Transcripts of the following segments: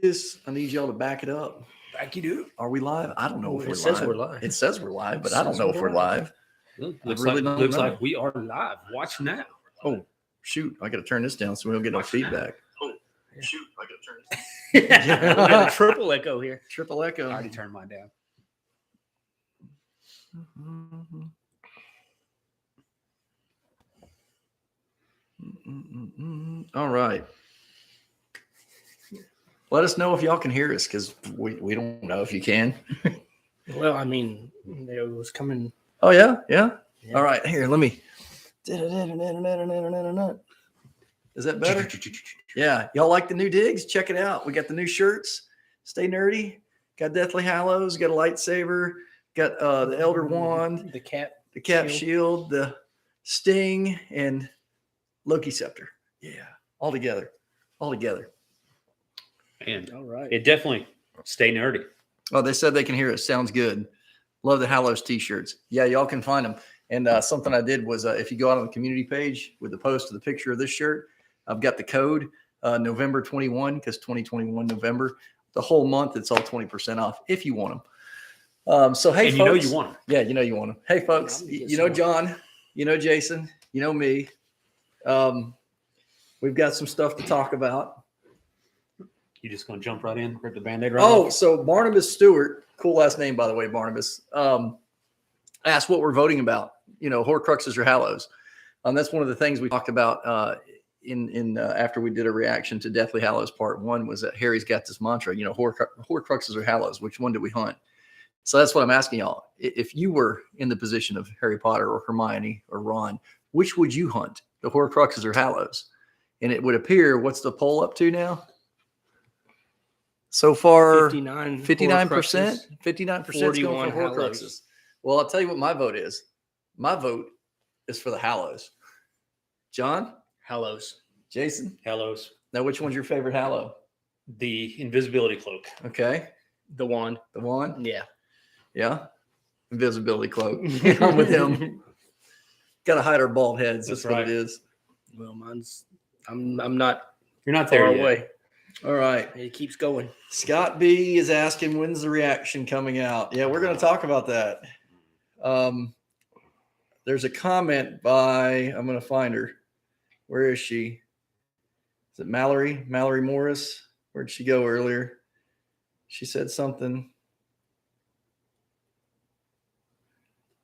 this. I need y'all to back it up. Back you do. Are we live? I don't know if It we're says live. we're live. It says we're live, but It I don't says know if we're we're live. Looks really like don't know. like we are live. Watch now. Oh, shoot. I got to turn this down so we don't get no feedback. Oh, shoot. I got to turn this We got a triple echo here. Triple I echo. already turned mine down. All right. Let us know if y'all can hear us because we don't know if you can. Well, I mean, it was coming. Oh, yeah? Yeah? Yeah. All right. Here, let me. Is that better? Yeah. Y'all like the new digs? Check it out. We got the new shirts. Stay nerdy. Got Deathly Hallows. Got a lightsaber. Got the Elder Wand. The cap Shield. The Sting. And Loki Scepter. Yeah. All together. And All right. it definitely stay nerdy. Oh, they said they can hear us. Sounds good. Love the Hallows t-shirts. Yeah, y'all can find them. And something I did was if you go out on the community page with the post of the picture of this shirt, I've got the code November 21 because 2021 November. The whole month, it's all 20% off if you want them. So, hey, and folks. you know you want them. Yeah, you know you want them. Hey, folks, you know John, you know Jason, you know me. We've got some stuff to talk about. You just going to jump right in, rip the Band-Aid right Oh, off? so Barnabas Stewart, cool last name, by the way, Barnabas, asked what we're voting about, Horcruxes or Hallows. That's one of the things we talked about in after we did a reaction to Deathly Hallows Part 1 was that Harry's got this mantra, Horcruxes or Hallows, which one do we hunt? So that's what I'm asking y'all. If you were in the position of Harry Potter or Hermione or Ron, which would you hunt, the Horcruxes or Hallows? And it would appear, what's the poll up to now? So far, 59%, 59% going for Horcruxes. Well, I'll tell you what my vote is. My vote is for the Hallows. John? Hallows. Jason? Hallows. Now, which one's your favorite Hallow? The invisibility cloak. Okay. The wand. The wand? Yeah. Yeah. Invisibility cloak. I'm with him. Got to hide our bald heads. That's right. What it is. Well, mine's. I'm not. You're not there yet. Away. All right. It keeps going. Scott B is asking, when's the reaction coming out? Yeah, we're going to talk about that. There's a comment by, I'm going to find her. Where is she? Is it Mallory? Mallory Morris? Where'd she go earlier? She said something.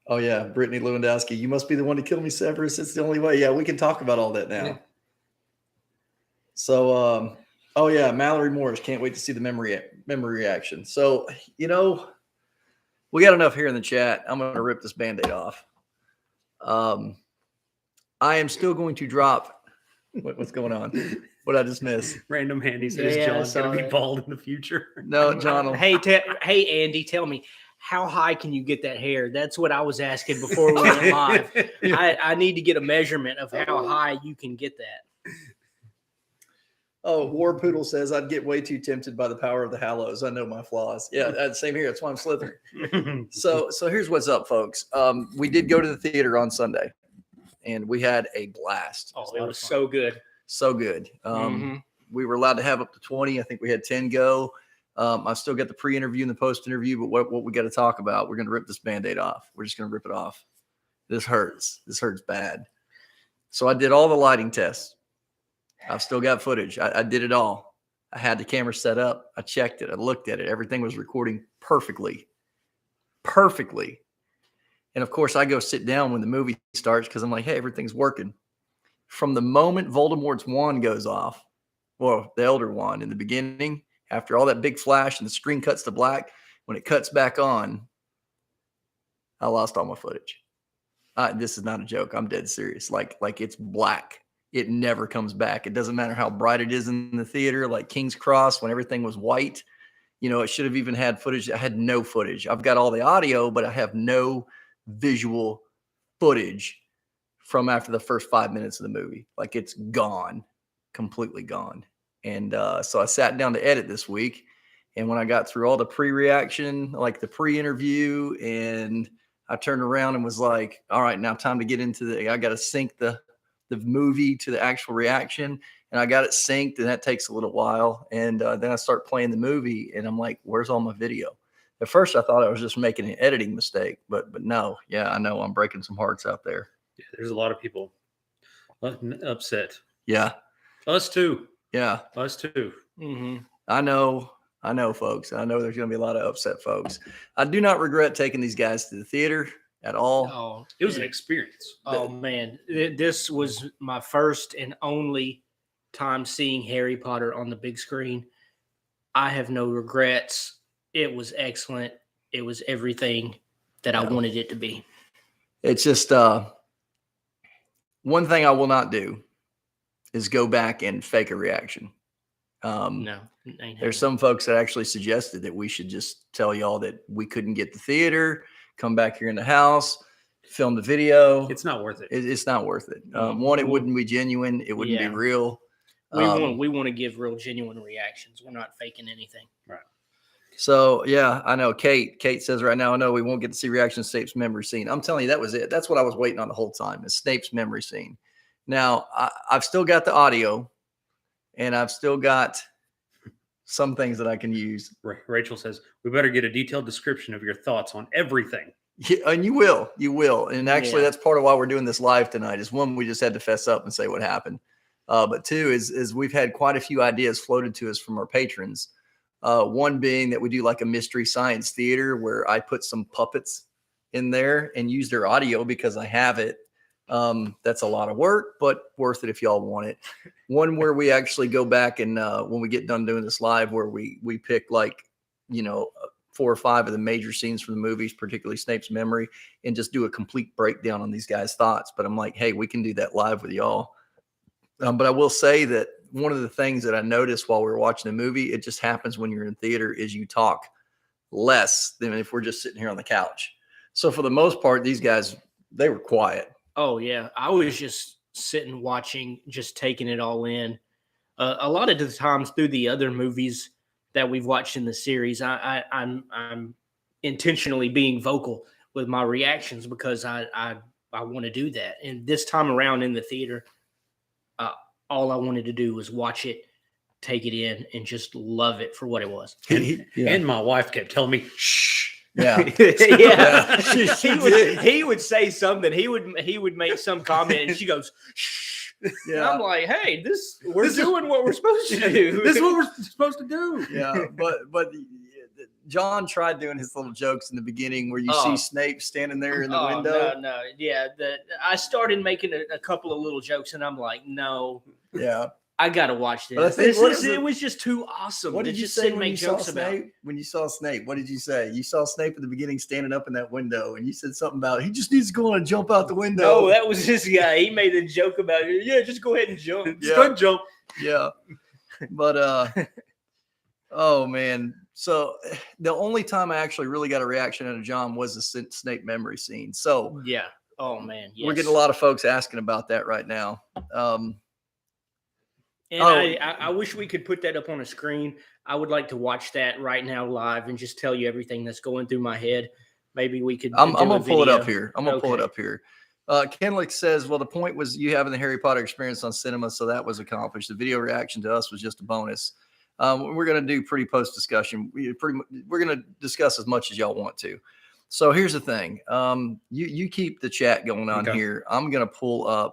Oh, yeah. Brittany Lewandowski. You must be the one to kill me, Severus. It's the only way. Yeah, we can talk about all that now. Yeah. So, oh, yeah. Mallory Morris. Can't wait to see the memory reaction. So, we got enough here in the chat. I'm going to rip this Band-Aid off. I am still going to drop. What's going on? What I just miss? Random Handy says John's going to be bald in the future. No, John. Hey, Andy, tell me, how high can you get that hair? That's what I was asking before we went live. I need to get a measurement of how high you can get that. Oh, War Poodle says, I'd get way too tempted by the power of the Hallows. I know my flaws. Yeah, same here. That's why I'm slithering. So here's what's up, folks. We did go to the theater on Sunday, and we had a blast. Oh, it was so good. So good. We were allowed to have up to 20. I think we had 10 go. I still got the pre-interview and the post-interview, but what we got to talk about, we're going to rip this Band-Aid off. We're just going to rip it off. This hurts. This hurts bad. So I did all the lighting tests. I've still got footage. I did it all. I had the camera set up. I checked it. I looked at it. Everything was recording perfectly. Perfectly. And, of course, I go sit down when the movie starts because I'm like, hey, everything's working. From the moment Voldemort's wand goes off, well, the Elder Wand in the beginning, after all that big flash and the screen cuts to black, when it cuts back on, I lost all my footage. This is not a joke. I'm dead serious. Like it's black. It never comes back. It doesn't matter how bright it is in the theater, like King's Cross, when everything was white. It should have even had footage. I had no footage. I've got all the audio, but I have no visual footage from after the first 5 minutes of the movie. Like it's gone, completely gone. And so I sat down to edit this week. And when I got through all the pre-reaction, like the pre-interview, and I turned around and was like, all right, now time to get into I got to sync the the movie to the actual reaction, and I got it synced, and that takes a little while. And then I start playing the movie, and I'm like, "Where's all my video?" At first, I thought I was just making an editing mistake, but no, yeah, I know I'm breaking some hearts out there. Yeah, there's a lot of people upset. Yeah, Us too. yeah, Us too. Mm-hmm. I know, folks. I know there's going to be a lot of upset folks. I do not regret taking these guys to the theater at all. Oh, It was an experience. Oh man, this was my first and only time seeing Harry Potter on the big screen. I have no regrets. It was excellent. It was everything that I wanted it to be. It's just one thing I will not do is go back and fake a reaction. No, There's some folks that actually suggested that we should just tell y'all that we couldn't get the theater, come back here in the house, film the video. It's not worth it. It's not worth it. One, it wouldn't be genuine. It wouldn't be real. We want to give real genuine reactions. We're not faking anything. Right. So yeah, I know Kate says right now, I know we won't get to see reaction to Snape's memory scene. I'm telling you, that was it. That's what I was waiting on the whole time, is Snape's memory scene. Now I've still got the audio, and I've still got some things that I can use. Rachel says, we better get a detailed description of your thoughts on everything. Yeah, and you will. And actually, that's part of why we're doing this live tonight. Is one, we just had to fess up and say what happened. But two is we've had quite a few ideas floated to us from our patrons. One being that we do like a mystery science theater where I put some puppets in there and use their audio because I have it. That's a lot of work, but worth it if y'all want it. One where we actually go back and when we get done doing this live, where we pick 4 or 5 of the major scenes from the movies, particularly Snape's memory, and just do a complete breakdown on these guys' thoughts. But I'm like, hey, we can do that live with y'all. But I will say that one of the things that I noticed while we were watching the movie, it just happens when you're in theater, is you talk less than if we're just sitting here on the couch. So for the most part, these guys, they were quiet. Oh yeah, I was just sitting watching, just taking it all in. A lot of the times through the other movies that we've watched in the series, I'm intentionally being vocal with my reactions because I want to do that. And this time around in the theater, all I wanted to do was watch it, take it in, and just love it for what it was. And my wife kept telling me, shh. Yeah. Yeah. He would say something. He would make some comment, and she goes, shh. Yeah. And I'm like, hey, we're doing what we're supposed to do. This is what we're supposed to do. Yeah, but John tried doing his little jokes in the beginning where you see Snape standing there in the window. No. Yeah, I started making a couple of little jokes, and I'm like, no. Yeah. I gotta watch this. It was just too awesome. What did you say when you saw Snape? When you saw Snape, what did you say? You saw Snape at the beginning standing up in that window, and you said something about he just needs to go on and jump out the window. No, that was this guy. He made a joke about it. Yeah, just go ahead and jump. Just go ahead and jump. Yeah. But oh man. So the only time I actually really got a reaction out of John was the Snape memory scene. So yeah. Oh man. Yes. We're getting a lot of folks asking about that right now. I wish we could put that up on a screen. I would like to watch that right now live and just tell you everything that's going through my head. Maybe we could. I'm gonna pull it up here. Pull it up here. Kenlick says, well, the point was you having the Harry Potter experience on cinema, so that was accomplished. The video reaction to us was just a bonus. We're gonna do pre-post discussion. We're gonna discuss as much as y'all want to. So here's the thing. You keep the chat going on here. I'm gonna pull up,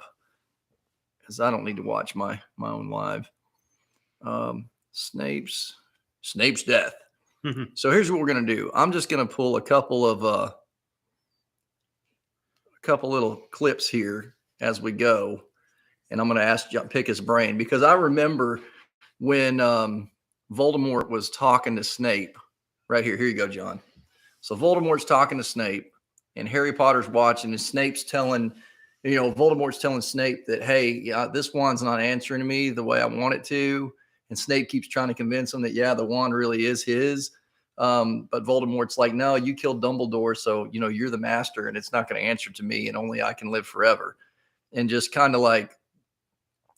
because I don't need to watch my own live. Snape's death. Mm-hmm. So here's what we're gonna do. I'm just gonna pull a couple little clips here as we go, and I'm gonna ask John, pick his brain, because I remember when Voldemort was talking to Snape. Right here. Here you go, John. So Voldemort's talking to Snape, and Harry Potter's watching, and Snape's telling. Voldemort's telling Snape that, hey, this wand's not answering to me the way I want it to. And Snape keeps trying to convince him that, the wand really is his. But Voldemort's like, no, you killed Dumbledore. So, you're the master and it's not going to answer to me, and only I can live forever. And just kind of like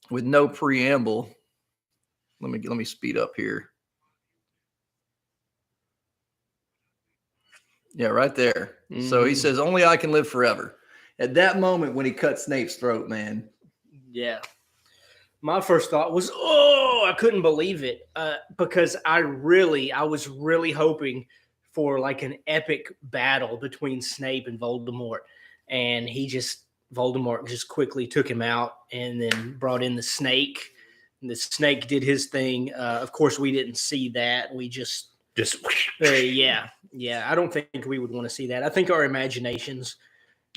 with no preamble. Let me speed up here. Yeah, right there. Mm-hmm. So he says, only I can live forever. At that moment when he cut Snape's throat, man, Yeah. My first thought was, oh, I couldn't believe it because I was really hoping for like an epic battle between Snape and Voldemort. And Voldemort just quickly took him out and then brought in the snake. And the snake did his thing. Of course, we didn't see that. We just yeah. I don't think we would want to see that. I think our imaginations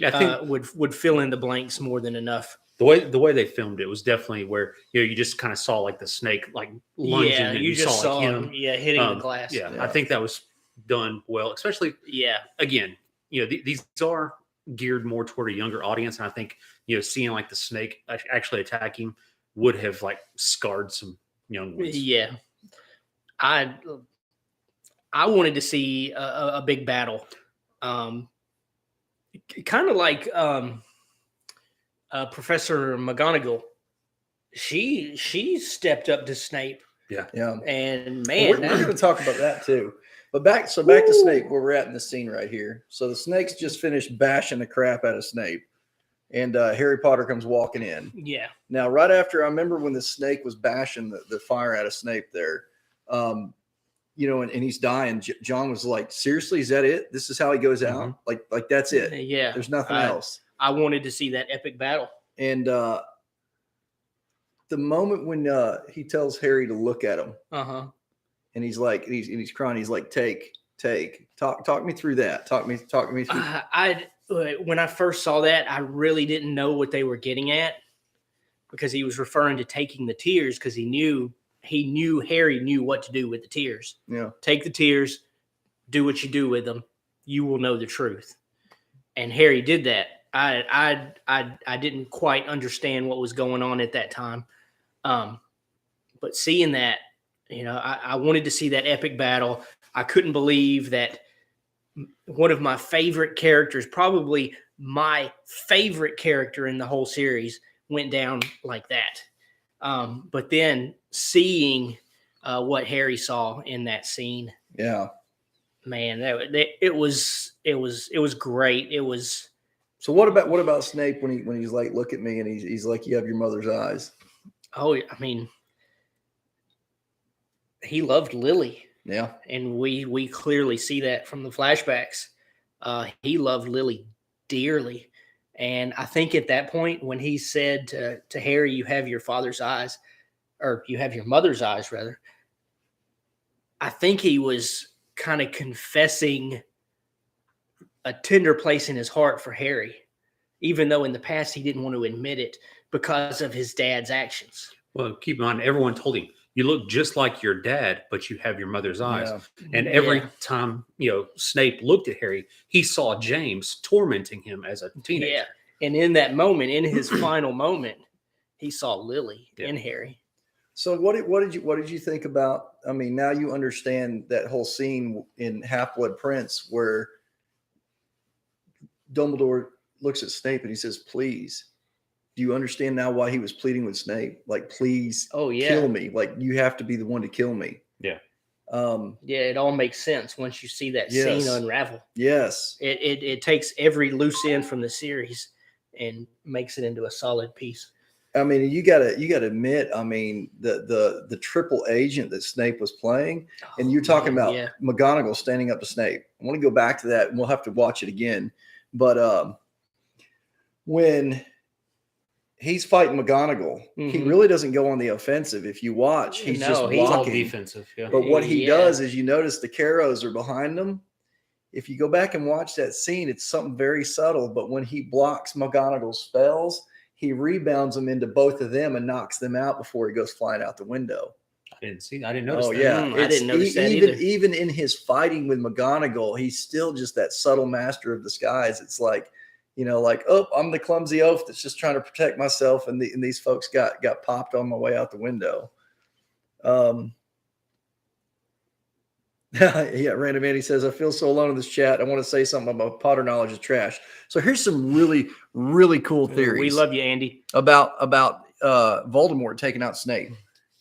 would fill in the blanks more than enough. The way they filmed it was definitely where you just kind of saw like the snake like lunging, and you just saw like him hitting the glass. Yeah, I think that was done well, especially again, these are geared more toward a younger audience, and I think seeing like the snake actually attack him would have like scarred some young ones. Yeah, I wanted to see a big battle, kind of like Professor McGonagall. She stepped up to Snape. Yeah. And man, we're going to talk about that too. But back to Snape, where we're at in the scene right here. So the snakes just finished bashing the crap out of Snape, and Harry Potter comes walking in. Yeah. Now, right after, I remember when the snake was bashing the fire out of Snape there, and he's dying. John was like, "Seriously, is that it? This is how he goes out? Like that's it? Yeah. There's nothing else." I wanted to see that epic battle. And the moment when he tells Harry to look at him, and he's like, he's crying. He's like, "Take, talk me through that. Talk me through." When I first saw that, I really didn't know what they were getting at, because he was referring to taking the tears, because he knew Harry knew what to do with the tears. Yeah, take the tears, do what you do with them. You will know the truth. And Harry did that. I didn't quite understand what was going on at that time. But seeing that, I wanted to see that epic battle. I couldn't believe that one of my favorite characters, probably my favorite character in the whole series, went down like that. But then seeing what Harry saw in that scene, man, it was great. It was. So what about Snape when he's like, "Look at me," and he's like, "You have your mother's eyes." Oh, I mean, he loved Lily. Yeah, and we clearly see that from the flashbacks. He loved Lily dearly, and I think at that point when he said to Harry, "You have your father's eyes," or "You have your mother's eyes," rather, I think he was kind of confessing a tender place in his heart for Harry, even though in the past he didn't want to admit it because of his dad's actions. Well, keep in mind, everyone told him, "You look just like your dad, but you have your mother's eyes." And every time, Snape looked at Harry, he saw James tormenting him as a teenager. Yeah. And in that moment, in his final moment, he saw Lily in Harry. So what did you think about? I mean, now you understand that whole scene in Half-Blood Prince where Dumbledore looks at Snape and he says, "Please." Do you understand now why he was pleading with Snape? Like, "Please, kill me. Like, you have to be the one to kill me." Yeah. It all makes sense once you see that scene unravel. Yes. It takes every loose end from the series and makes it into a solid piece. I mean, you gotta admit, I mean, the triple agent that Snape was playing, and you're talking about McGonagall standing up to Snape. I want to go back to that, and we'll have to watch it again. But when he's fighting McGonagall, he really doesn't go on the offensive. If you watch, he's blocking. All defensive. Yeah. But what he does is, you notice the Carrows are behind him. If you go back and watch that scene, it's something very subtle. But when he blocks McGonagall's spells, he rebounds them into both of them and knocks them out before he goes flying out the window. I didn't notice that. Yeah. I didn't notice that either. Even in his fighting with McGonagall, he's still just that subtle master of disguise. It's like, "Oh, I'm the clumsy oaf that's just trying to protect myself," and these folks got popped on my way out the window. Random Andy says, "I feel so alone in this chat. I want to say something about Potter knowledge is trash." So here's some really, really cool theories. We love you, Andy. About Voldemort taking out Snape.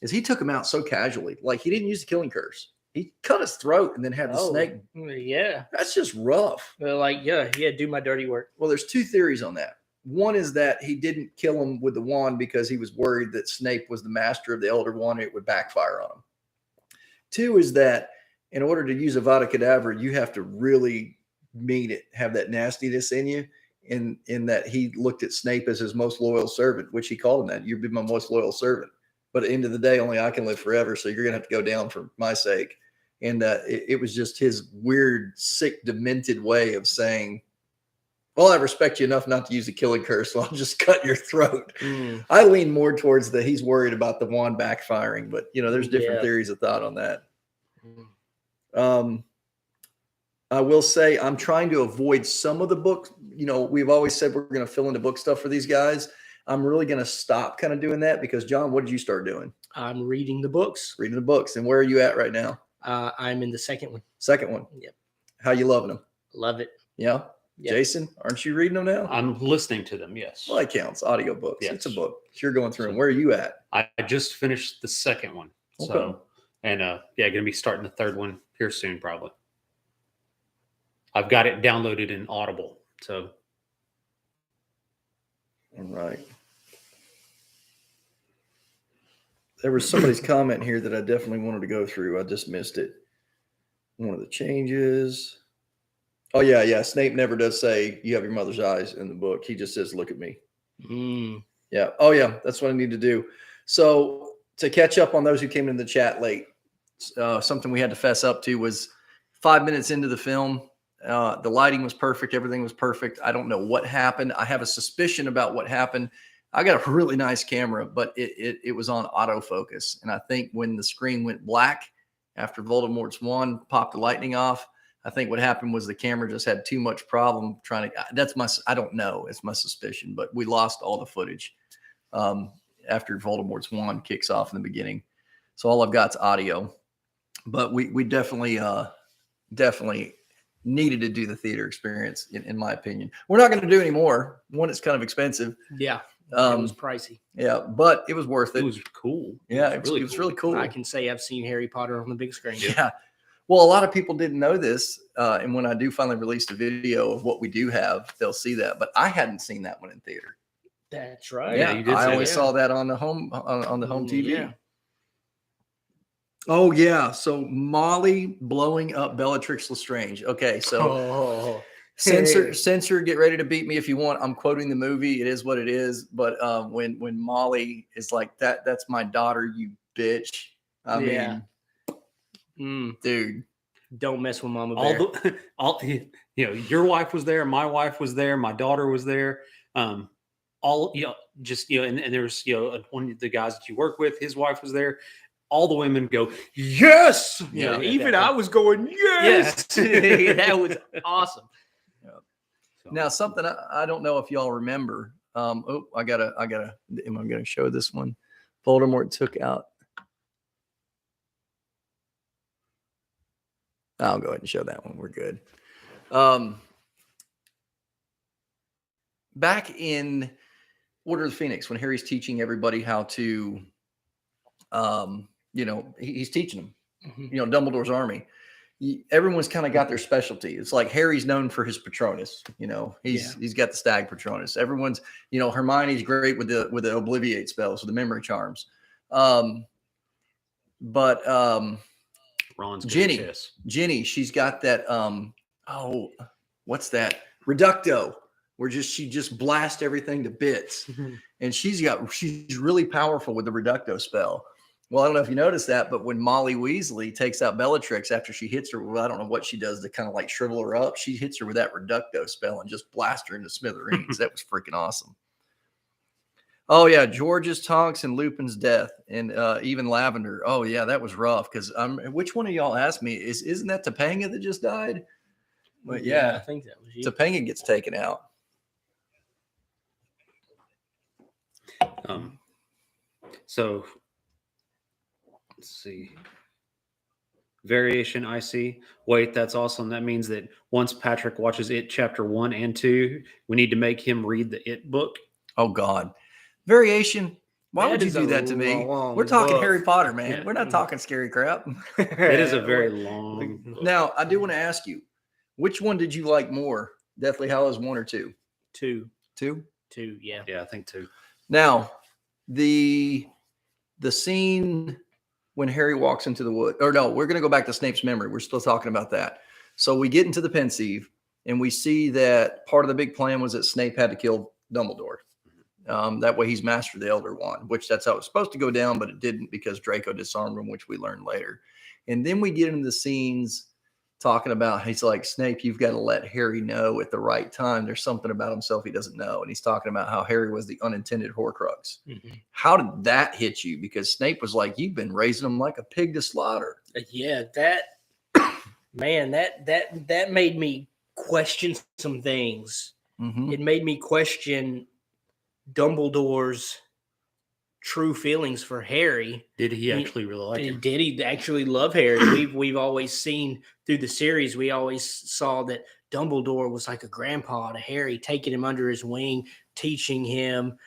Is he took him out so casually. Like, he didn't use the killing curse. He cut his throat and then had the snake. Yeah. That's just rough. Well, do my dirty work. Well, there's two theories on that. one is that he didn't kill him with the wand because he was worried that Snape was the master of the Elder Wand and it would backfire on him. Two is that in order to use Avada Kedavra, you have to really mean it, have that nastiness in you. In that he looked at Snape as his most loyal servant, which he called him that. You've been my most loyal servant. But at the end of the day, only I can live forever. So you're going to have to go down for my sake. And it was just his weird, sick, demented way of saying, well, I respect you enough not to use the killing curse, so I'll just cut your throat. I lean more towards that he's worried about the wand backfiring. But, there's different theories of thought on that. I will say I'm trying to avoid some of the books. We've always said we're going to fill in the book stuff for these guys. I'm really going to stop kind of doing that because, John, what did you start doing? I'm reading the books. Reading the books. And where are you at right now? I'm in the second one. Second one? Yep. How you loving them? Love it. Yeah? Yep. Jason, aren't you reading them now? I'm listening to them, yes. Well, that counts. Audio books. Yes. It's a book. You're going through them. Where are you at? I just finished the second one. Okay. So, and going to be starting the third one here soon, probably. I've got it downloaded in Audible. So, all right. There was somebody's comment here that I definitely wanted to go through. I just missed it. One of the changes. Oh, yeah. Snape never does say you have your mother's eyes in the book. He just says, look at me. Yeah. Oh, yeah. That's what I need to do. So to catch up on those who came in the chat late, something we had to fess up to was 5 minutes into the film. The lighting was perfect. Everything was perfect. I don't know what happened. I have a suspicion about what happened. I got a really nice camera, but it was on autofocus. And I think when the screen went black after Voldemort's wand popped the lightning off, I think what happened was the camera just had too much problem trying to, I don't know. It's my suspicion, but we lost all the footage after Voldemort's wand kicks off in the beginning. So all I've got is audio, but we definitely needed to do the theater experience, in my opinion. We're not going to do any more. One, it's kind of expensive. Yeah. It was pricey. Yeah, but it was worth it. It was cool. Yeah, it was really cool. I can say I've seen Harry Potter on the big screen. Yeah. Well, a lot of people didn't know this. And when I do finally release the video of what we do have, they'll see that. But I hadn't seen that one in theater. That's right. Yeah, you did I say only that. saw that on the home TV. Yeah. Oh, yeah. So Molly blowing up Bellatrix Lestrange. Okay, so censor, get ready to beat me if you want. I'm quoting the movie. It is what it is. But when Molly is like, that's my daughter, you bitch. I mean, dude. Don't mess with Mama Bear. Your wife was there. My wife was there. My daughter was there. And there's, one of the guys that you work with, his wife was there. All the women go, yes. Even I was going, yes. That was awesome. Yeah. So. Now, something I don't know if y'all remember. Am I going to show this one? Voldemort took out. I'll go ahead and show that one. We're good. Back in Order of the Phoenix, when Harry's teaching everybody how to, he's teaching them, Dumbledore's army. Everyone's kind of got their specialty. It's like Harry's known for his Patronus. He's got the Stag Patronus. Everyone's, Hermione's great with the Obliviate spells, with the memory charms. But Ron's Ginny, she's got that. What's that? Reducto, where she just blasts everything to bits, and she's really powerful with the Reducto spell. Well, I don't know if you noticed that, but when Molly Weasley takes out Bellatrix after she hits her, well, I don't know what she does to kind of like shrivel her up. She hits her with that Reducto spell and just blasts her into smithereens. That was freaking awesome. Oh yeah, George's Tonks and Lupin's death, and even Lavender. Oh yeah, that was rough. Because which one of y'all asked me? Isn't that Topanga that just died? But yeah, I think that was you. Topanga gets taken out. So let's see. Variation I see. Wait, that's awesome. That means that once Patrick watches It Chapter 1 and 2, we need to make him read the It book. Oh God. Variation. Why would you do that to me? We're talking Harry Potter, man. Yeah. We're not talking scary crap. It is a very long book. Now, I do want to ask you, which one did you like more? Deathly Hallows 1 or 2? 2. 2? 2, yeah. Yeah, I think 2. Now, the scene when Harry walks into the wood, or no, we're going to go back to Snape's memory. We're still talking about that. So we get into the Pensieve, and we see that part of the big plan was that Snape had to kill Dumbledore. That way he's mastered the Elder Wand, which that's how it was supposed to go down, but it didn't because Draco disarmed him, which we learned later. And then we get into the scenes talking about, he's like, Snape, you've got to let Harry know at the right time. There's something about himself he doesn't know. And he's talking about how Harry was the unintended Horcrux. Mm-hmm. How did that hit you? Because Snape was like, you've been raising him like a pig to slaughter. Yeah, that made me question some things. Mm-hmm. It made me question Dumbledore's true feelings for Harry. Did he actually really like him? Did he actually love Harry? We've always seen through the series, we always saw that Dumbledore was like a grandpa to Harry, taking him under his wing, teaching him,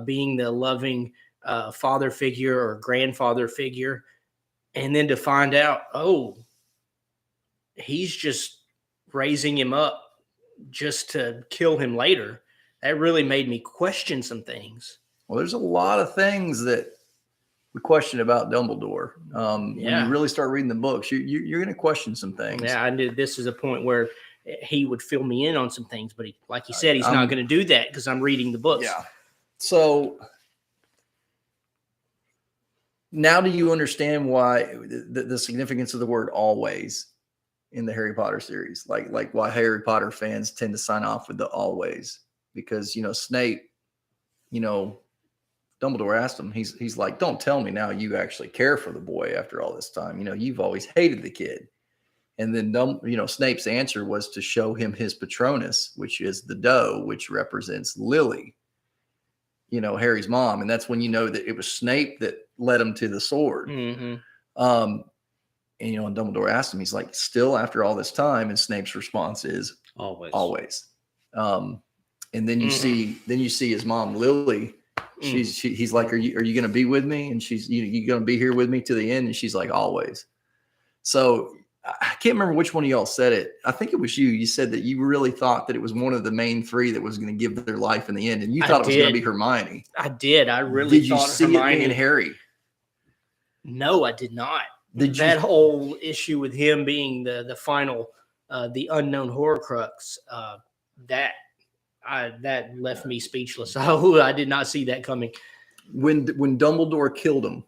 being the loving father figure or grandfather figure. And then to find out, he's just raising him up just to kill him later. That really made me question some things. Well, there's a lot of things that we question about Dumbledore. When you really start reading the books, you're going to question some things. Yeah, I knew this is a point where he would fill me in on some things, but like you said, he's not going to do that because I'm reading the books. Yeah. So now do you understand why the significance of the word always in the Harry Potter series? Like why Harry Potter fans tend to sign off with the always? Because, Snape, Dumbledore asked him, he's like, don't tell me now you actually care for the boy after all this time. You've always hated the kid. And then, Snape's answer was to show him his Patronus, which is the doe, which represents Lily, Harry's mom. And that's when you know that it was Snape that led him to the sword. Mm-hmm. And Dumbledore asked him, he's like, still after all this time? And Snape's response is always. And then you see his mom, Lily. He's like, are you going to be with me? And she's, you going to be here with me to the end? And she's like, always. So I can't remember which one of y'all said it. I think it was you. You said that you really thought that it was one of the main three that was going to give their life in the end. And you thought it was going to be Hermione. I did. I really thought Hermione. Did you see it being Harry? No, I did not. That whole issue with him being the final, the unknown Horcrux, that left me speechless. I did not see that coming. When Dumbledore killed him,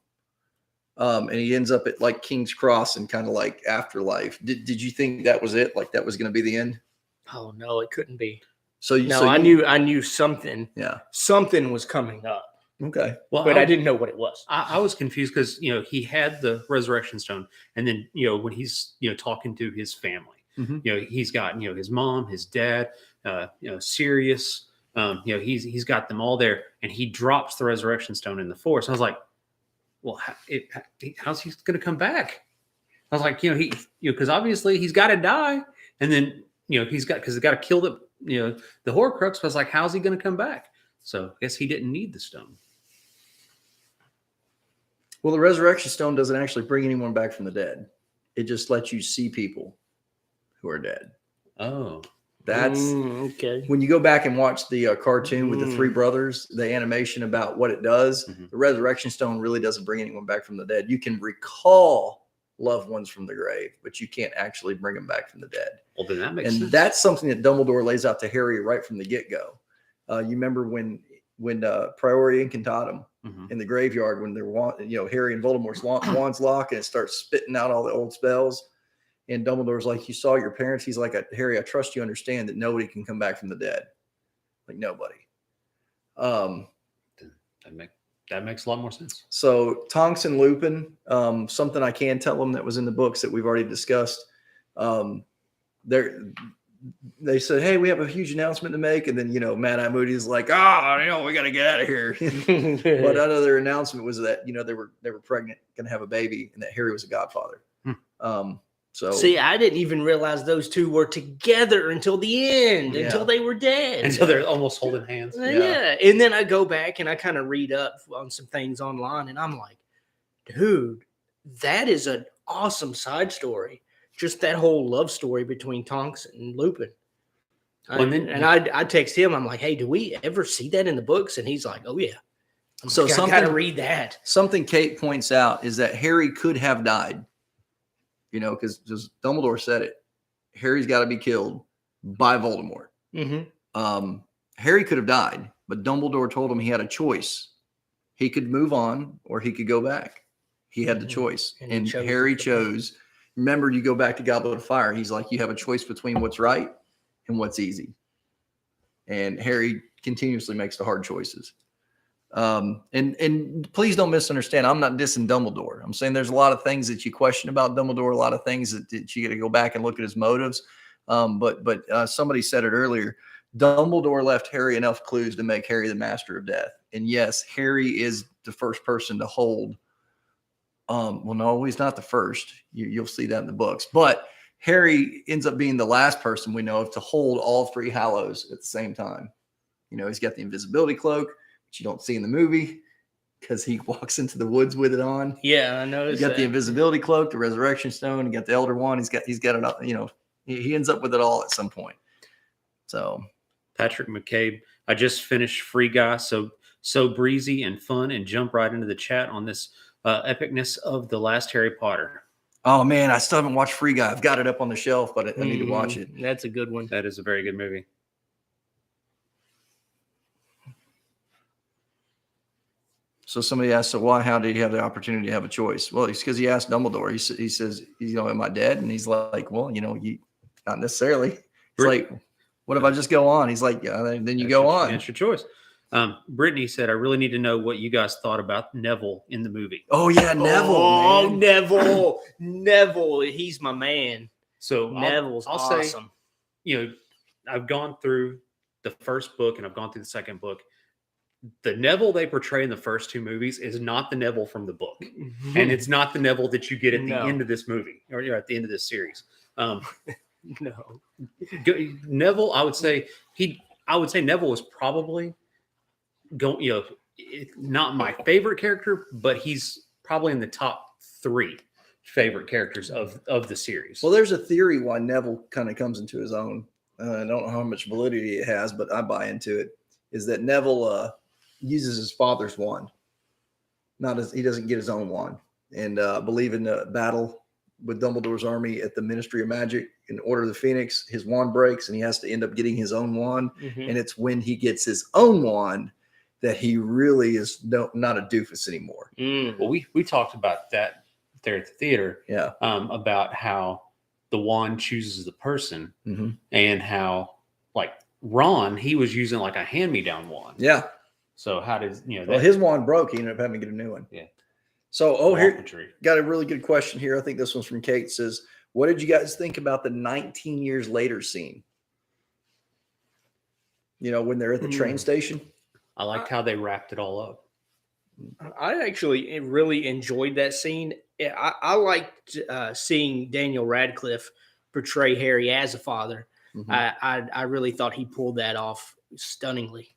and he ends up at like King's Cross and kind of like afterlife. Did you think that was it? Like that was going to be the end? Oh no, it couldn't be. I knew something. Yeah, something was coming up. Okay, well, but I didn't know what it was. I was confused because he had the Resurrection Stone, and then when he's talking to his family, mm-hmm. He's got his mom, his dad, Sirius. He's got them all there, and he drops the Resurrection Stone in the Force. I was like, well, how's he going to come back? I was like, because obviously he's got to die, and then he's got to kill the Horcrux. I was like, how's he going to come back? So I guess he didn't need the stone. Well, the Resurrection Stone doesn't actually bring anyone back from the dead. It just lets you see people who are dead. Oh. That's okay. When you go back and watch the cartoon with the three brothers, the animation about what it does, the Resurrection Stone really doesn't bring anyone back from the dead. You can recall loved ones from the grave, but you can't actually bring them back from the dead. Well, then that makes sense. And that's something that Dumbledore lays out to Harry right from the get-go. You remember when Priori Incantatem in the graveyard, when they're Harry and Voldemort's wands lock and it starts spitting out all the old spells. And Dumbledore's like, you saw your parents. He's like, Harry, I trust you understand that nobody can come back from the dead. Like nobody. That makes a lot more sense. So Tonks and Lupin, something I can tell them that was in the books that we've already discussed. They said, hey, we have a huge announcement to make. And then, Mad-Eye Moody is like, we got to get out of here. But another announcement was that, they were pregnant, going to have a baby, and that Harry was a godfather. So see, I didn't even realize those two were together until the end, until they were dead. Until they're almost holding hands. Yeah. And then I go back and I kind of read up on some things online, and I'm like, dude, that is an awesome side story. Just that whole love story between Tonks and Lupin. I text him. I'm like, hey, do we ever see that in the books? And he's like, oh yeah. So I gotta read that. Something Kate points out is that Harry could have died, because Dumbledore said it. Harry's got to be killed by Voldemort. Harry could have died, but Dumbledore told him he had a choice. He could move on or he could go back. He had the choice. And Harry chose. Remember, you go back to Goblet of Fire. He's like, you have a choice between what's right and what's easy. And Harry continuously makes the hard choices. And please don't misunderstand. I'm not dissing Dumbledore. I'm saying there's a lot of things that you question about Dumbledore, a lot of things that you got to go back and look at his motives. But somebody said it earlier. Dumbledore left Harry enough clues to make Harry the master of death. And yes, Harry is the first person to hold. Well, no, he's not the first. You'll see that in the books. But Harry ends up being the last person we know of to hold all three Hallows at the same time. He's got the invisibility cloak, which you don't see in the movie because he walks into the woods with it on. Yeah, I noticed. He's got the invisibility cloak, the resurrection stone. He got the Elder Wand. He's got it all. He ends up with it all at some point. So, Patrick McCabe, I just finished Free Guy, so breezy and fun, and jump right into the chat on this epicness of the last Harry Potter. Oh man, I still haven't watched Free Guy. I've got it up on the shelf, but I need to watch it. That's a good one. That is a very good movie. So somebody asked, so how did he have the opportunity to have a choice? Well, it's because he asked Dumbledore. He says, am I dead? And he's like, well, not necessarily. It's like, what if I just go on? He's like, yeah, then you go on. That's your choice. Brittany said, I really need to know what you guys thought about Neville in the movie. Oh, yeah, Neville. Oh, man. Neville. Neville. He's my man. So Neville's I'll awesome. Say, I've gone through the first book and I've gone through the second book. The Neville they portray in the first two movies is not the Neville from the book. And it's not the Neville that you get at the end of this movie or at the end of this series. No. Neville, I would say Neville was probably not my favorite character, but he's probably in the top 3 favorite characters of the series. Well, there's a theory why Neville kind of comes into his own. I don't know how much validity it has, but I buy into it. Is that Neville uses his father's wand? He doesn't get his own wand. And believe in the battle with Dumbledore's army at the Ministry of Magic in Order of the Phoenix, his wand breaks and he has to end up getting his own wand. And it's when he gets his own wand that he really is not a doofus anymore. Well, we talked about that there at the theater. Yeah. About how the wand chooses the person and how like Ron, he was using like a hand-me-down wand. Yeah. So how does well, his wand broke. He ended up having to get a new one. Yeah. So here got a really good question here. I think this one's from Kate. Says, what did you guys think about the 19 years later scene? When they're at the train station. I liked how they wrapped it all up. I actually really enjoyed that scene. I liked seeing Daniel Radcliffe portray Harry as a father. I really thought he pulled that off stunningly.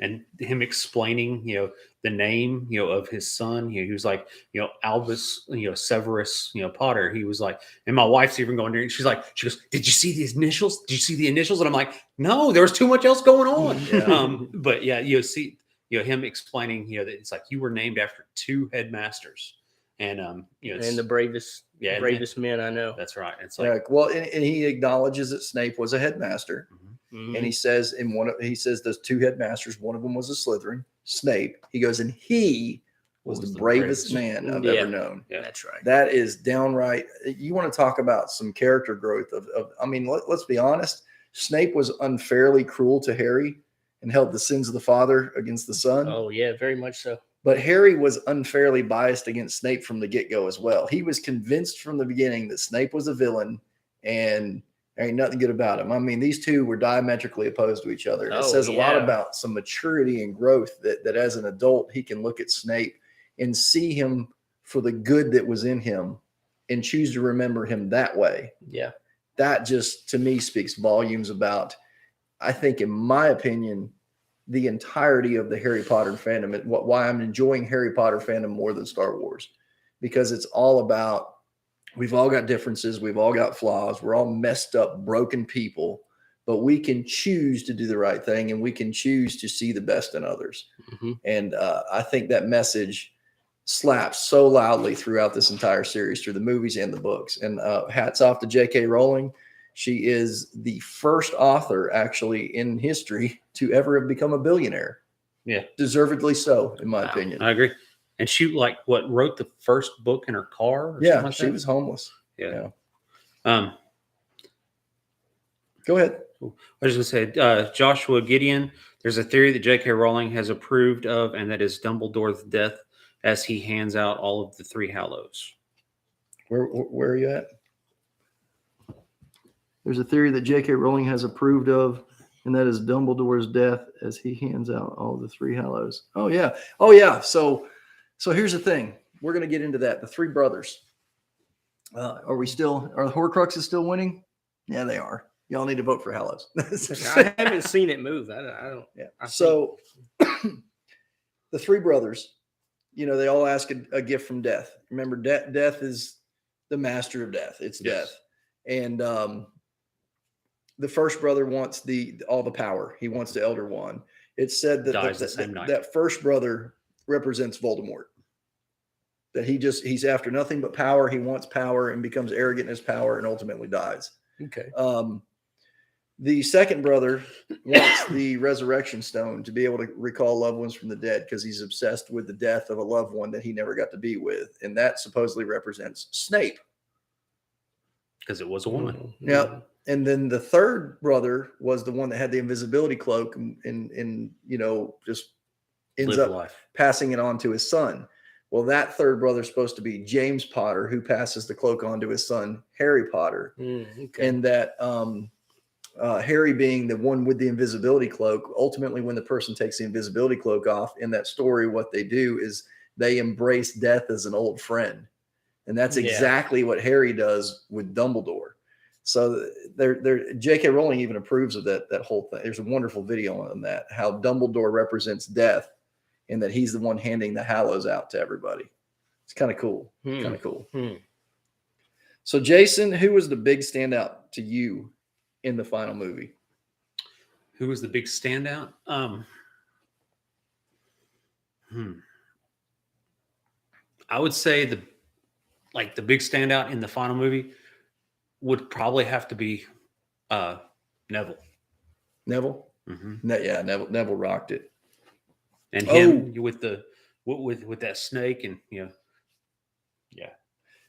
And him explaining, the name, of his son, he was like, Albus, Severus, Potter. He was like, and my wife's even going there. She goes, did you see the initials? Did you see the initials? And I'm like, no, there was too much else going on. Yeah. But yeah, see, him explaining, that it's like you were named after 2 headmasters, and and the bravest men I know. That's right. It's like, well, and he acknowledges that Snape was a headmaster. And he says those 2 headmasters, one of them was a Slytherin, Snape. He goes, and he was the bravest man I've ever known. Yeah, that's right. That is downright. You want to talk about some character growth let's be honest. Snape was unfairly cruel to Harry and held the sins of the father against the son. Oh yeah, very much so. But Harry was unfairly biased against Snape from the get-go as well. He was convinced from the beginning that Snape was a villain and there ain't nothing good about him. I mean, these 2 were diametrically opposed to each other. It says a lot about some maturity and growth that as an adult, he can look at Snape and see him for the good that was in him and choose to remember him that way. Yeah. That just, to me, speaks volumes about, I think, in my opinion, the entirety of the Harry Potter fandom, why I'm enjoying Harry Potter fandom more than Star Wars, because it's all about, we've all got differences. We've all got flaws. We're all messed up, broken people, but we can choose to do the right thing, and we can choose to see the best in others. Mm-hmm. And I think that message slaps so loudly throughout this entire series, through the movies and the books. And hats off to J.K. Rowling. She is the first author actually in history to ever have become a billionaire. Yeah. Deservedly so, in my opinion. I agree. And she wrote the first book in her car? Yeah, like she was homeless. Yeah. Go ahead. I was just going to say, Joshua Gideon, there's a theory that J.K. Rowling has approved of, and that is Dumbledore's death as he hands out all of the 3 Hallows. Where are you at? There's a theory that J.K. Rowling has approved of, and that is Dumbledore's death as he hands out all the 3 Hallows. Oh yeah. So here's the thing. We're going to get into that. The 3 brothers. Are the Horcruxes still winning? Yeah, they are. Y'all need to vote for Hallows. I haven't seen it move. I don't. Yeah. So the 3 brothers, they all ask a gift from death. Remember, death is the master of death. It's death. And the first brother wants all the power. He wants the Elder Wand. It's said that that first brother represents Voldemort. That he's after nothing but power. He wants power and becomes arrogant in his power and ultimately dies. Okay. The second brother wants the resurrection stone to be able to recall loved ones from the dead, because he's obsessed with the death of a loved one that he never got to be with. And that supposedly represents Snape. Because it was a woman. Yeah. And then the third brother was the one that had the invisibility cloak and just ends up passing it on to his son. Well, that third brother is supposed to be James Potter, who passes the cloak on to his son, Harry Potter. Okay. And that Harry being the one with the invisibility cloak, ultimately when the person takes the invisibility cloak off in that story, what they do is they embrace death as an old friend. And that's exactly what Harry does with Dumbledore. So J.K. Rowling even approves of that whole thing. There's a wonderful video on that, how Dumbledore represents death and that he's the one handing the Hallows out to everybody. It's kind of cool. Kind of cool. So Jason, who was the big standout to you in the final movie? Who was the big standout? I would say the big standout in the final movie would probably have to be Neville. Neville? Mm-hmm. Neville rocked it. And him with that snake and yeah.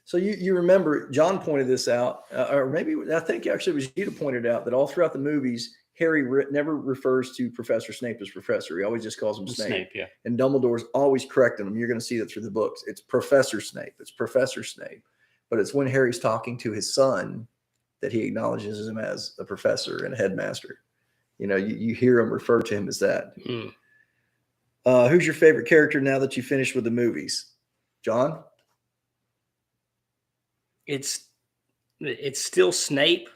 So you remember John pointed this out, or maybe I think actually it was you that pointed out that all throughout the movies, Harry never refers to Professor Snape as Professor. He always just calls him Snape. Yeah. And Dumbledore's always correcting him. You're going to see that through the books. It's Professor Snape. It's Professor Snape. But it's when Harry's talking to his son that he acknowledges him as a professor and a headmaster. You hear him refer to him as that. Who's your favorite character now that you finished with the movies? John? It's still Snape,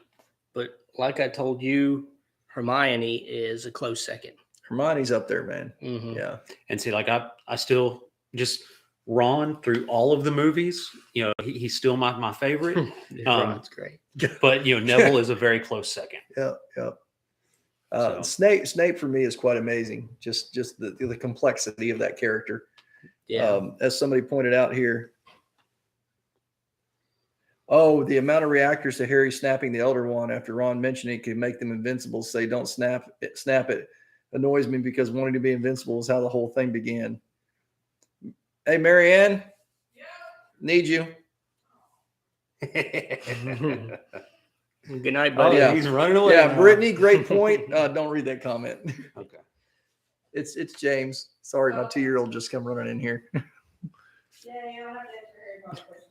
but like I told you, Hermione is a close second. Hermione's up there, man. Mm-hmm. Yeah. And see, I still just Ron through all of the movies. He's still my favorite. Ron's great. But Neville is a very close second. Yeah. Snape for me is quite amazing. Just the complexity of that character. Yeah. As somebody pointed out here. Oh, the amount of reactors to Harry snapping the Elder Wand after Ron mentioning it could make them invincible. Say, don't snap it. Annoys me because wanting to be invincible is how the whole thing began. Hey, Marianne. Yeah. Need you. Good night, buddy. Oh, yeah. He's running away. Yeah, Brittany, great point. Don't read that comment. Okay. It's James. Sorry, my 2-year-old just come running in here.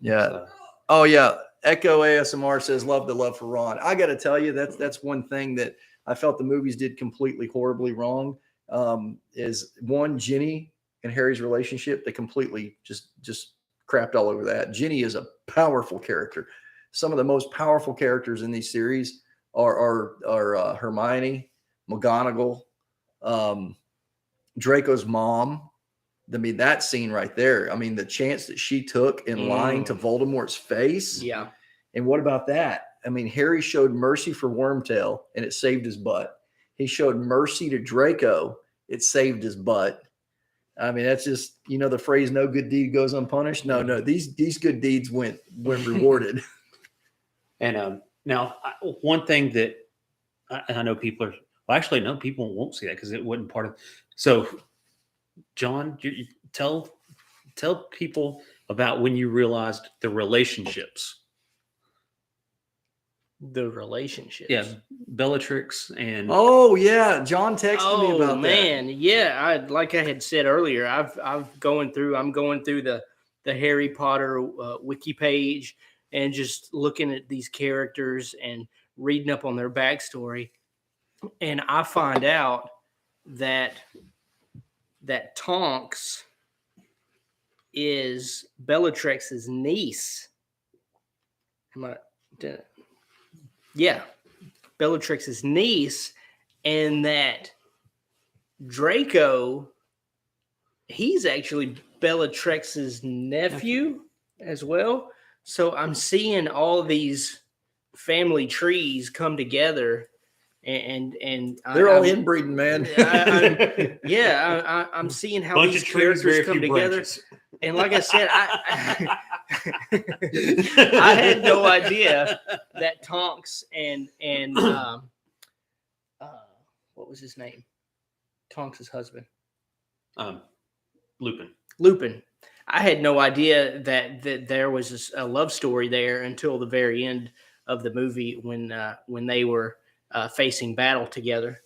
Yeah. Oh yeah. Echo ASMR says love for Ron. I got to tell you, that's one thing that I felt the movies did completely horribly wrong. Is one, Ginny and Harry's relationship. They completely just crapped all over that. Ginny is a powerful character. Some of the most powerful characters in these series are Hermione, McGonagall, Draco's mom. I mean, that scene right there. I mean, the chance that she took in lying to Voldemort's face. Yeah. And what about that? I mean, Harry showed mercy for Wormtail, and it saved his butt. He showed mercy to Draco. It saved his butt. I mean, that's just, the phrase, no good deed goes unpunished. No, these good deeds went rewarded. And now, one thing that I know people are, well, actually, no, people won't see that because it wasn't part of. So, John, you tell people about when you realized the relationships. The relationships. Yeah, Bellatrix and. Oh yeah, John texted me about that. Oh man, yeah. Like I had said earlier, I'm going through the Harry Potter wiki page and just looking at these characters and reading up on their backstory, and I find out that Tonks is Bellatrix's niece. Yeah, Bellatrix's niece, and that Draco, he's actually Bellatrix's nephew as well. So I'm seeing all these family trees come together, and they're all inbreeding, man. I'm seeing how these characters come together. Branches. And like I said, I had no idea that Tonks and what was his name? Tonks' husband. Lupin. I had no idea that there was a love story there until the very end of the movie when they were facing battle together.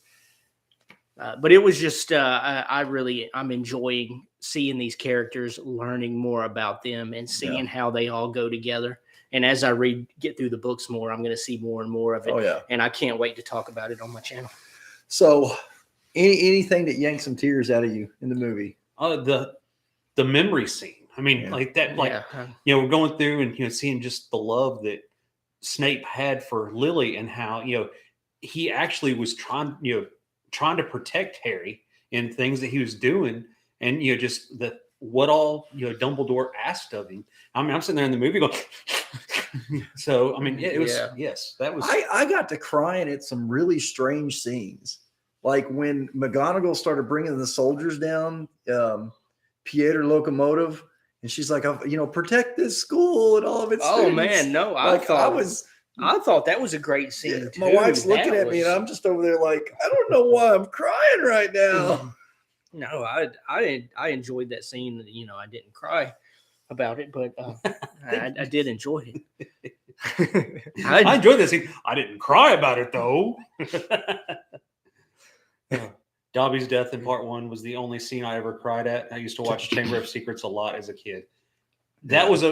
But it was just I'm enjoying seeing these characters, learning more about them, and seeing how they all go together. And as I get through the books more, I'm going to see more and more of it. Oh yeah, and I can't wait to talk about it on my channel. So, anything that yanked some tears out of you in the movie? The memory scene. I mean, like that. Like we're going through and seeing just the love that Snape had for Lily, and how he actually was trying to protect Harry in things that he was doing, and just what all Dumbledore asked of him. I mean, I'm sitting there in the movie going. So I mean, it was that was. I got to crying at some really strange scenes, like when McGonagall started bringing the soldiers down, Pieter Locomotive, and she's like, protect this school and all of its. Oh students. Man, no, I thought that was a great scene. My wife's looking at me, and I'm just over there like, I don't know why I'm crying right now. No, I enjoyed that scene. I didn't cry about it, but I did enjoy it. I enjoyed that scene. I didn't cry about it though. Dobby's death in part 1 was the only scene I ever cried at. I used to watch Chamber of Secrets a lot as a kid. That was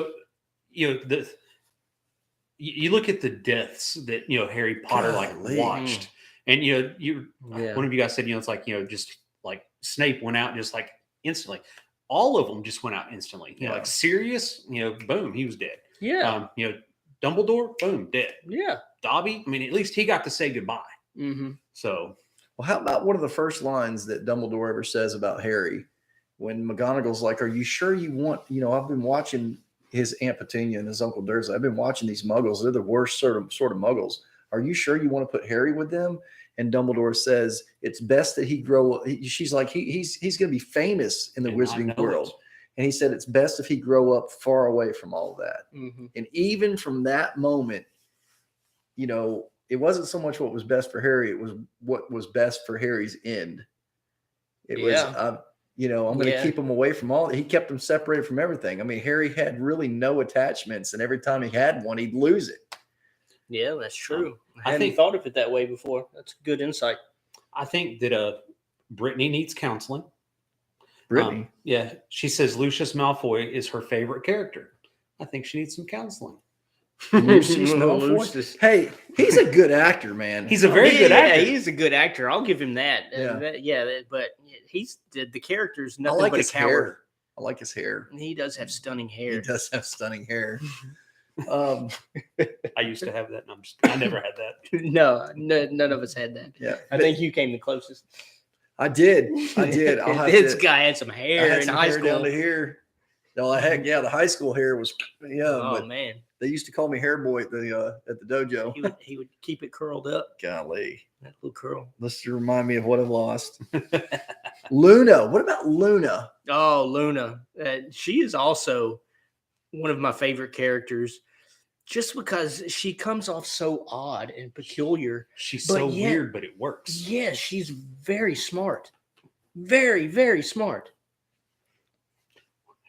you look at the deaths that Harry Potter watched, and one of you guys said it's like just like Snape went out just like instantly. All of them just went out instantly. Like Sirius, boom, he was dead. Yeah. Dumbledore, boom, dead. Yeah. Dobby, I mean, at least he got to say goodbye. Mm-hmm. So, well, how about one of the first lines that Dumbledore ever says about Harry, when McGonagall's like, "Are you sure you want?" I've been watching his Aunt Petunia and his Uncle Dursley. I've been watching these Muggles. They're the worst sort of Muggles. Are you sure you want to put Harry with them? And Dumbledore says it's best that he grow. She's like, he's going to be famous in the wizarding world. And he said it's best if he grow up far away from all of that. Mm-hmm. And even from that moment, it wasn't so much what was best for Harry. It was what was best for Harry's end. It was, I'm going to keep him away from all. He kept him separated from everything. I mean, Harry had really no attachments, and every time he had one, he'd lose it. Yeah, that's true. I hadn't thought of it that way before. That's good insight. I think that Brittany needs counseling. Brittany? She says Lucius Malfoy is her favorite character. I think she needs some counseling. Lucius Malfoy? Hey, he's a good actor, man. He's a very good actor. Yeah, he's a good actor. I'll give him that. But he's the character's nothing but a coward. Hair. I like his hair. He does have stunning hair. He does have stunning hair. I used to have that, and I never had that. No, none of us had that. Yeah, I think you came the closest. I did. This guy had some hair in high school. Down to here. No, heck yeah, the high school hair was but man, they used to call me hair boy at the dojo. he would keep it curled up. Golly, That little curl. let's remind me of what I've lost. Luna, what about Luna? Oh, Luna, she is also one of my favorite characters, just because she comes off so odd and peculiar. She's But so yet- weird, but it works. Yes, she's very smart, very, very smart.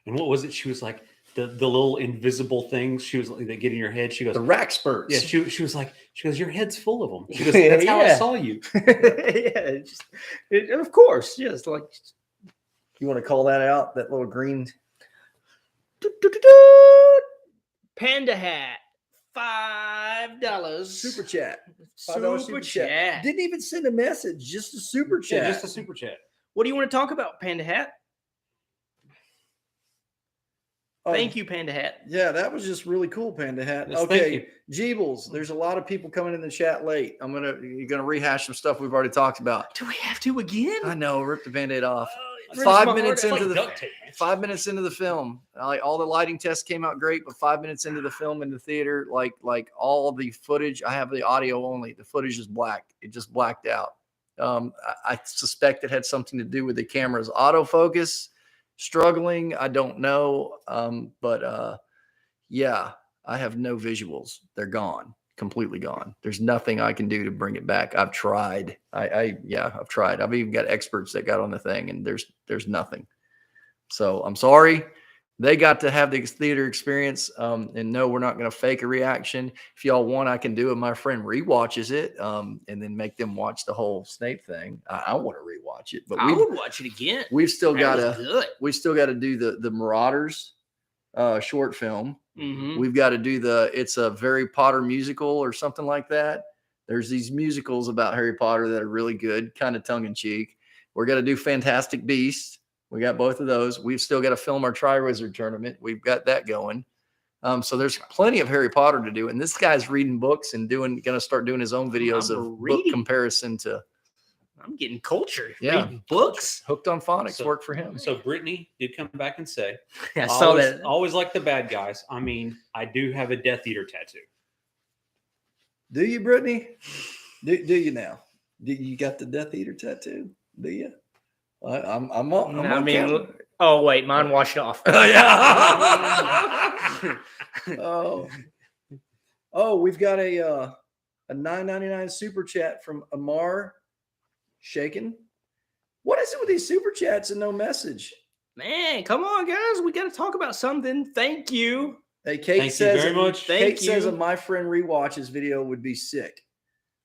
And what was it? She was like the little invisible things. She was like that get in your head. She goes, The rack spurts. yeah. She was like, she goes, your head's full of them. She goes, that's how I Yeah. saw you. Of course, yes. Like, You want to call that out? That little green. Panda hat, $5. Super chat. $5 Super chat. Didn't even send a message, just a super chat. Yeah, just a super chat. What do you want to talk about, Panda hat? Oh, Thank you, Panda hat. Yeah, that was just really cool, Panda Hat. Yes, thank Okay, Jeebles, there's a lot of people coming in the chat late. You're gonna rehash some stuff we've already talked about. Do we have to again? I know, rip the Band-Aid off. It rips 5 my minutes heart out. into the duct tape. 5 minutes into the film, like all the lighting tests came out great, but 5 minutes into the film in the theater, like all the footage, I have the audio only. The footage is black. It just blacked out. I suspect it had something to do with the camera's autofocus struggling. I don't know. But yeah, I have no visuals. They're gone, completely gone. There's nothing I can do to bring it back. I've tried. I've tried. I've even got experts that got on the thing, and there's nothing. So I'm sorry. They got to have the theater experience. And no, we're not going to fake a reaction. If y'all want, I can do it. My friend rewatches it, and then make them watch the whole Snape thing. I want to rewatch it, but I would watch it again. we've still That got was to good. we still got to do the Marauders short film. Mhm. We've got to do it's a Harry Potter musical or something like that. There's these musicals about Harry Potter that are really good, kind of tongue in cheek. We're going to do Fantastic Beasts. We got both of those. We've still got to film our Triwizard tournament. We've got that going. So there's plenty of Harry Potter to do. And this guy's reading books and going to start doing his own videos of book reading. comparison to. I'm getting cultured. Yeah. Reading books. Hooked on Phonics So- worked for him. So Brittany did come back and say, I saw that. Always like the bad guys. I mean, I do have a Death Eater tattoo. Do you, Brittany? Do you now? Do you got the Death Eater tattoo? Do you? I'm on camera. Oh wait, mine washed off. Oh, yeah. Oh, we've got a $9.99 super chat from Amar Shaken. What is it with these super chats and no message? Man, come on, guys. We got to talk about something. Thank you. Hey, Kate Thank says, you very much. Kate Thank says you. a my friend rewatches video would be sick.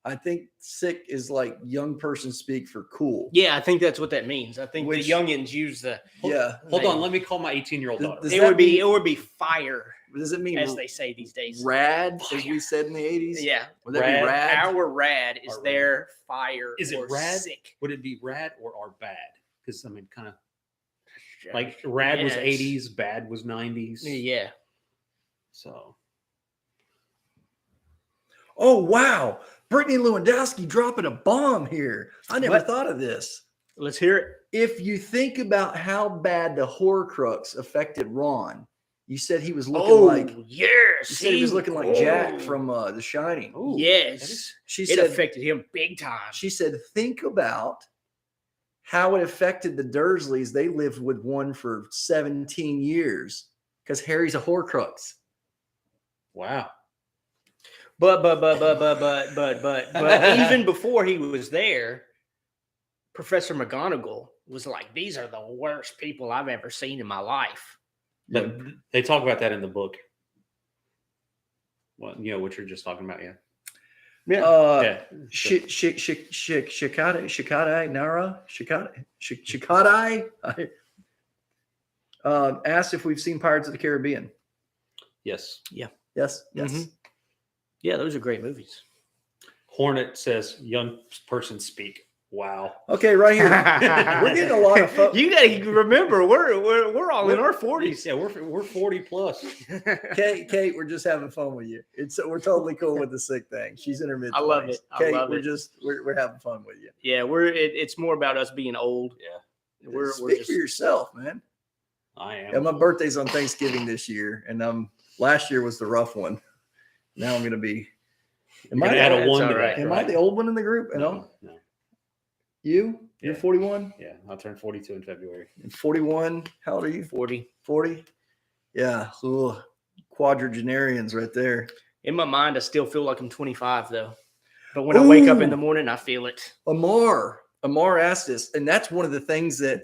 I think sick is like young person speak for cool. Yeah, I think that's what that means. I think Which- the youngins use the. Yeah. Hold name. on, let me call my 18-year-old Does- daughter. does It that would be. mean- It would be fire, Does it mean as they say these days. rad, as we said in the 80s? Yeah, Would that be rad? our rad is Our their fire. Is it or rad? Sick. Would it be rad or are bad? Because I mean, kind of like rad was Yeah, it's- 80s, bad was 90s. Yeah. So Oh, wow. Brittany Lewandowski dropping a bomb here. I never What? thought of this. Let's hear it. If you think about how bad the Horcrux affected Ron, you said he was looking like yes. you said he was looking like Jack from The Shining. ooh, Yes. She It said affected him big time. she said think about how it affected the Dursleys. They lived with one for 17 years because Harry's a Horcrux. wow. But even before he was there, Professor McGonagall was like, "These are the worst people I've ever seen in my life." But they talk about that in the book. Well, you know what you're just talking about, yeah. Yeah. Yeah. Shikadai Nara Shikadai asked if we've seen Pirates of the Caribbean. Yes. Yes. Mhm. Yeah, those are great movies. Hornet says young person speak. Wow. Okay, right here. We're getting a lot of folks. You got to remember, we're all in our 40s. Yeah, we're 40 plus. Kate, we're just having fun with you. We're totally cool with the sick thing. She's in her mid. I love it. I Kate, love we're it. just we're having fun with you. Yeah, it's more about us being old. Yeah. We're Speak just for yourself, man. I am. And my birthday's on Thanksgiving this year, and last year was the rough one. Now I'm going to be. Am I add a one to that? Am I the old one in the group? No. You? You're 41? Yeah, I'll turn 42 in February. 41. How old are you? 40. 40? Yeah. Ugh. Quadragenarians right there. In my mind, I still feel like I'm 25 though. But when I wake up in the morning, I feel it. Amar asked us, and that's one of the things that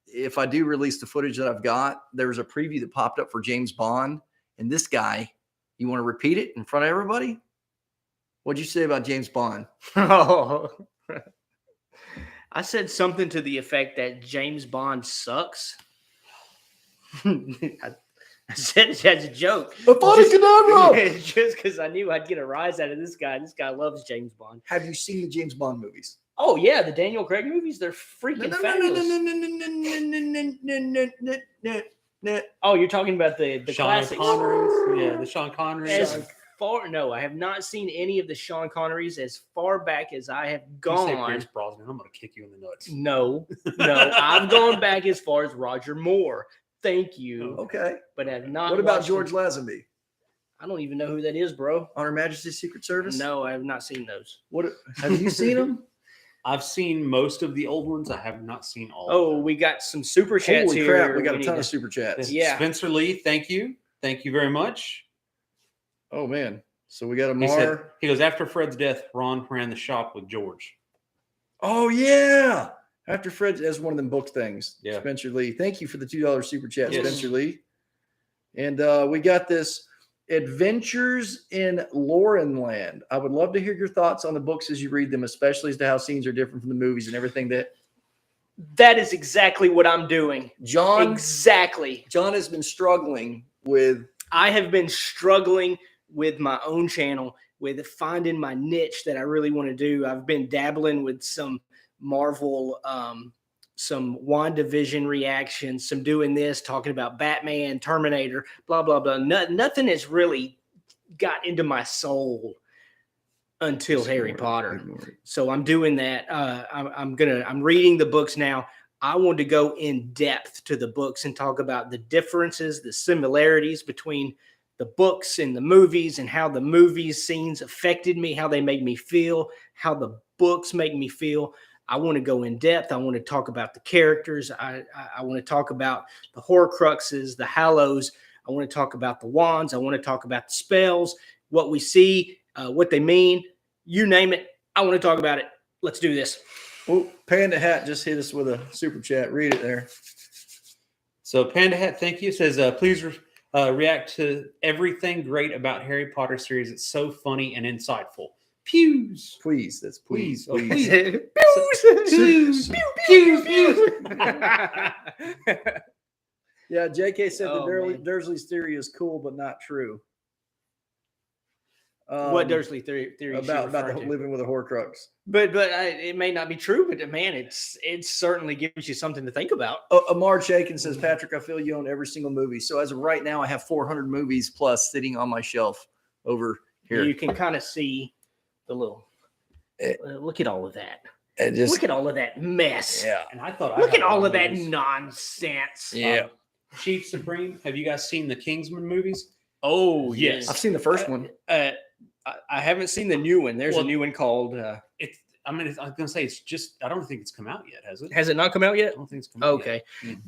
if I do release the footage that I've got, there was a preview that popped up for James Bond, and this guy, you want to repeat it in front of everybody? What'd you say about James Bond? Oh, I said something to the effect that James Bond sucks. I said it as a joke. Just because I knew I'd get a rise out of this guy. This guy loves James Bond. Have you seen the James Bond movies? Oh, yeah. The Daniel Craig movies, they're freaking fabulous. Oh, you're talking about the Sean classics. Connery. Yeah, the Sean Connery. No, I have not seen any of the Sean Connerys as far back as I have You say gone. Pierce Brosnan, I'm going to kick you in the nuts. No, I've gone back as far as Roger Moore. Thank you. Okay. But I've not. What about watched George them. Lazenby? I don't even know who that is, bro. On Her Majesty's Secret Service? No, I have not seen those. What have you seen them? I've seen most of the old ones. I have not seen all. Oh, of them. we got some super chats Holy here. crap, we got a ton of super chats. Yeah. Spencer Lee, thank you very much. Oh man. So we got He said, Amar. he goes, after Fred's death, Ron ran the shop with George. Oh yeah. After Fred, that's one of them book things. Yeah. Spencer Lee. Thank you for the $2 super chat, Yes. Spencer Lee. And we got this Adventures in Laurenland. I would love to hear your thoughts on the books as you read them, especially as to how scenes are different from the movies and everything That is exactly what I'm doing. John has been struggling with. I have been struggling with my own channel, with finding my niche that I really want to do. I've been dabbling with some Marvel, some WandaVision reactions, some doing this, talking about Batman, Terminator, blah, blah, blah. Nothing has really got into my soul until Harry Potter. So I'm doing that. I'm reading the books now. I want to go in depth to the books and talk about the differences, the similarities between the books and the movies, and how the movies scenes affected me, how they made me feel, how the books make me feel. I want to go in depth. I want to talk about the characters. I want to talk about the Horcruxes, the Hallows. I want to talk about the wands. I want to talk about the spells, what we see, what they mean. You name it. I want to talk about it. Let's do this. Oh, Panda Hat just hit us with a super chat. Read it there. So Panda Hat, thank you. Says, please react to everything great about Harry Potter series. It's so funny and insightful. Pews. Please. That's please. Oh, Please. Pews. Pews. Yeah, JK said Oh, man. Dursley's theory is cool, but not true. What Dursley theory about living with a Horcrux? But it may not be true, but man, it certainly gives you something to think about. Amar Shakin says, Patrick, I feel you own every single movie. So as of right now, I have 400 movies plus sitting on my shelf over here. You can kind of see the little. Look at all of that. Just, Look at all of that mess. yeah. And I thought, Look at all of that nonsense. Yeah. Chief Supreme, have you guys seen the Kingsman movies? Oh Yes. I've seen the first one. I haven't seen the new one. There's a new one called. I was gonna say it's just. I don't think it's come out yet, has it? Has it not come out yet? I don't think it's come out Okay. yet.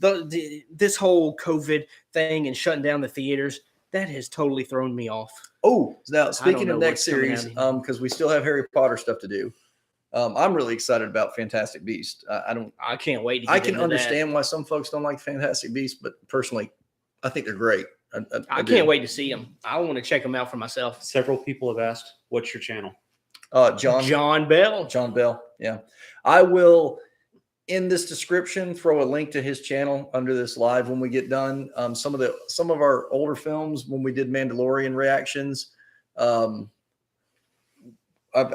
This whole COVID thing and shutting down the theaters, that has totally thrown me off. Oh, now speaking know of next what's coming series, out because we still have Harry Potter stuff to do. I'm really excited about Fantastic Beasts. I can't wait to get I can into understand why some folks don't like Fantastic Beasts, but personally, I think they're great. I can't wait to see them. I want to check them out for myself. Several people have asked, "What's your channel?" John Bell. John Bell. Yeah. I will, in this description, throw a link to his channel under this live when we get done. Some of our older films, when we did Mandalorian reactions, I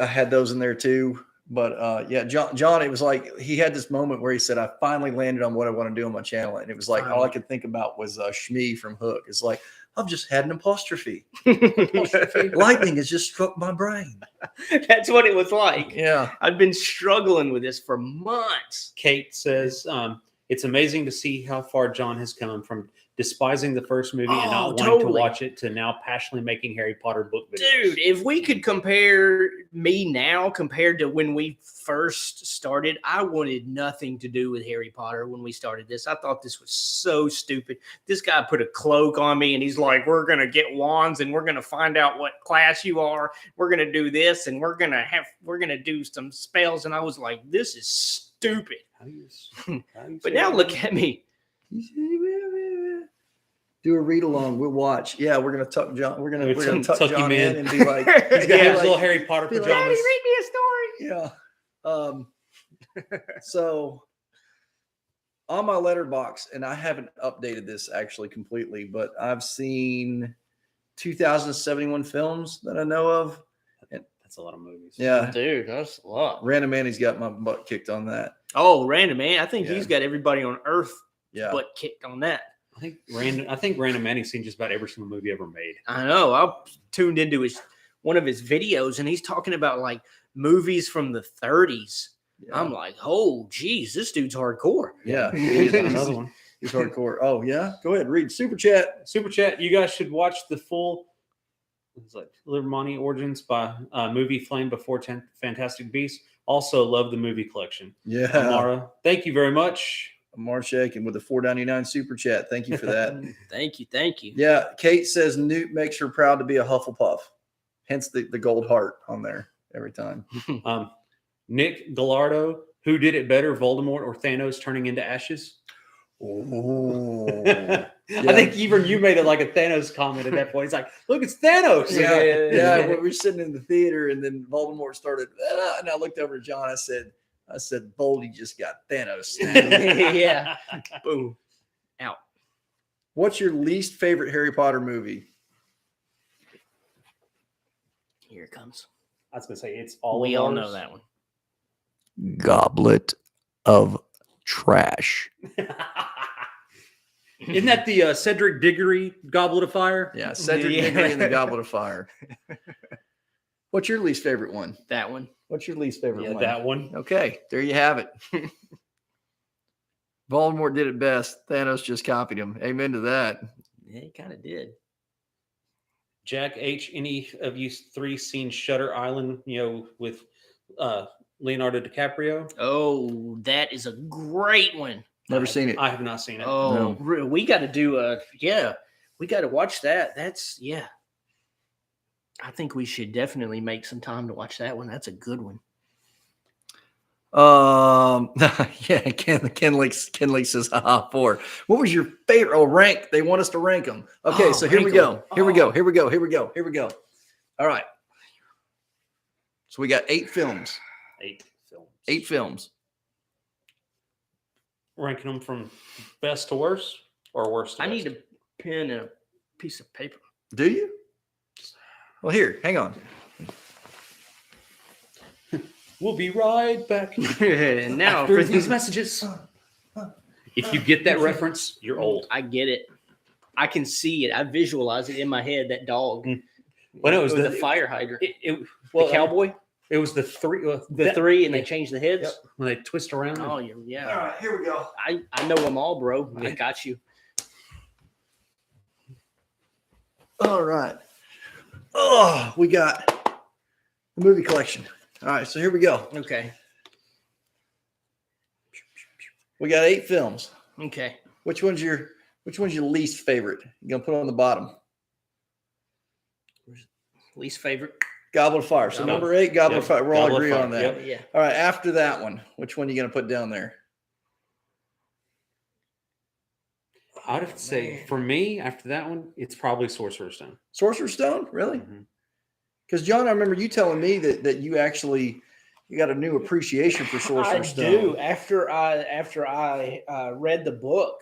had those in there too. But yeah, John, it was like he had this moment where he said, I finally landed on what I want to do on my channel. And it was like, all I could think about was Shmi from Hook. It's like, I've just had an apostrophe. Lightning has just struck my brain. That's what it was like. Yeah. I've been struggling with this for months. Kate says, It's amazing to see how far John has come from despising the first movie and not wanting to watch it to now passionately making Harry Potter book videos. Dude, if we could compare me now compared to when we first started, I wanted nothing to do with Harry Potter when we started this. I thought this was so stupid. This guy put a cloak on me and he's like, we're going to get wands and we're going to find out what class you are. We're going to do this and we're going to do some spells. And I was like, this is stupid. But now look at me. Do a read along. We'll watch. Yeah, we're gonna tuck John. We're gonna tuck him John in and be like, he's got his little Harry Potter pajamas. Daddy, read me a story. Yeah. So on my Letterboxd, and I haven't updated this actually completely, but I've seen 2,071 films that I know of. And that's a lot of movies. Yeah, Dude, that's a lot. Random Manny's got my butt kicked on that. Oh, Random Man. I think he's got everybody on Earth butt kicked on that. I think Random Manny's seen just about every single movie ever made. I know. I tuned into one of his videos, and he's talking about like movies from the 30s. Yeah. I'm like, oh, geez, this dude's hardcore. Yeah, he's another one. He's hardcore. Oh yeah, go ahead, read super chat. Super chat. You guys should watch the full. It's like Livermani Origins by movie Flame Before Fantastic Beasts. Also love the movie collection. Yeah, Amara, thank you very much. Marshak and with the $4.99 super chat. Thank you for that. Thank you. Yeah, Kate says Newt makes her proud to be a Hufflepuff. Hence the gold heart on there every time. Nick Gallardo, who did it better, Voldemort or Thanos turning into ashes? Oh, yeah. I think even you made it like a Thanos comment at that point. It's like, look, it's Thanos. Yeah. We were sitting in the theater and then Voldemort started, and I looked over at John. I said, Voldy just got Thanos. Yeah. Boom. Out. What's your least favorite Harry Potter movie? Here it comes. I was going to say, it's all we all know that one. Goblet of Trash. Isn't that the Cedric Diggory Goblet of Fire? Yeah, Cedric Diggory and the Goblet of Fire. What's your least favorite one? That one. What's your least favorite one? That one. Okay, there you have it. Voldemort did it best. Thanos just copied him. Amen to that. Yeah, he kind of did. Jack H., any of you three seen Shutter Island, with Leonardo DiCaprio? Oh, that is a great one. Never seen it. I have not seen it. Oh, no. We got to do we got to watch that. That's, I think we should definitely make some time to watch that one. That's a good one. Yeah, Ken Lake says, haha, 4. What was your favorite? Oh, rank. They want us to rank them. Okay, so here we go. Here we go. All right. So we got 8 films. 8 films. Ranking them from best to worst or worst to best? I need a pen and a piece of paper. Do you? Well, here, hang on. We'll be right back. And now for these messages. If you get that reference, you're old. I get it. I can see it. I visualize it in my head, that dog. Well, it was the fire hydrant. The cowboy? It was the 3. The 3, and they changed the heads? Yep. When they twist around. Oh, yeah. All right, here we go. I know them all, bro. I got you. All right. Oh, we got the movie collection. All right, so here we go. Okay. We got 8 films. Okay. Which one's your least favorite? You're gonna put it on the bottom. Least favorite? Goblet of Fire. So number 8, Goblet of Fire. We're all agree on that. Yep. Yeah. All right. After that one, which one are you gonna put down there? I'd have to say, for me, after that one, it's probably Sorcerer's Stone. Sorcerer's Stone, really? Because John, I remember you telling me that you actually got a new appreciation for Sorcerer's Stone. I do. After I read the book,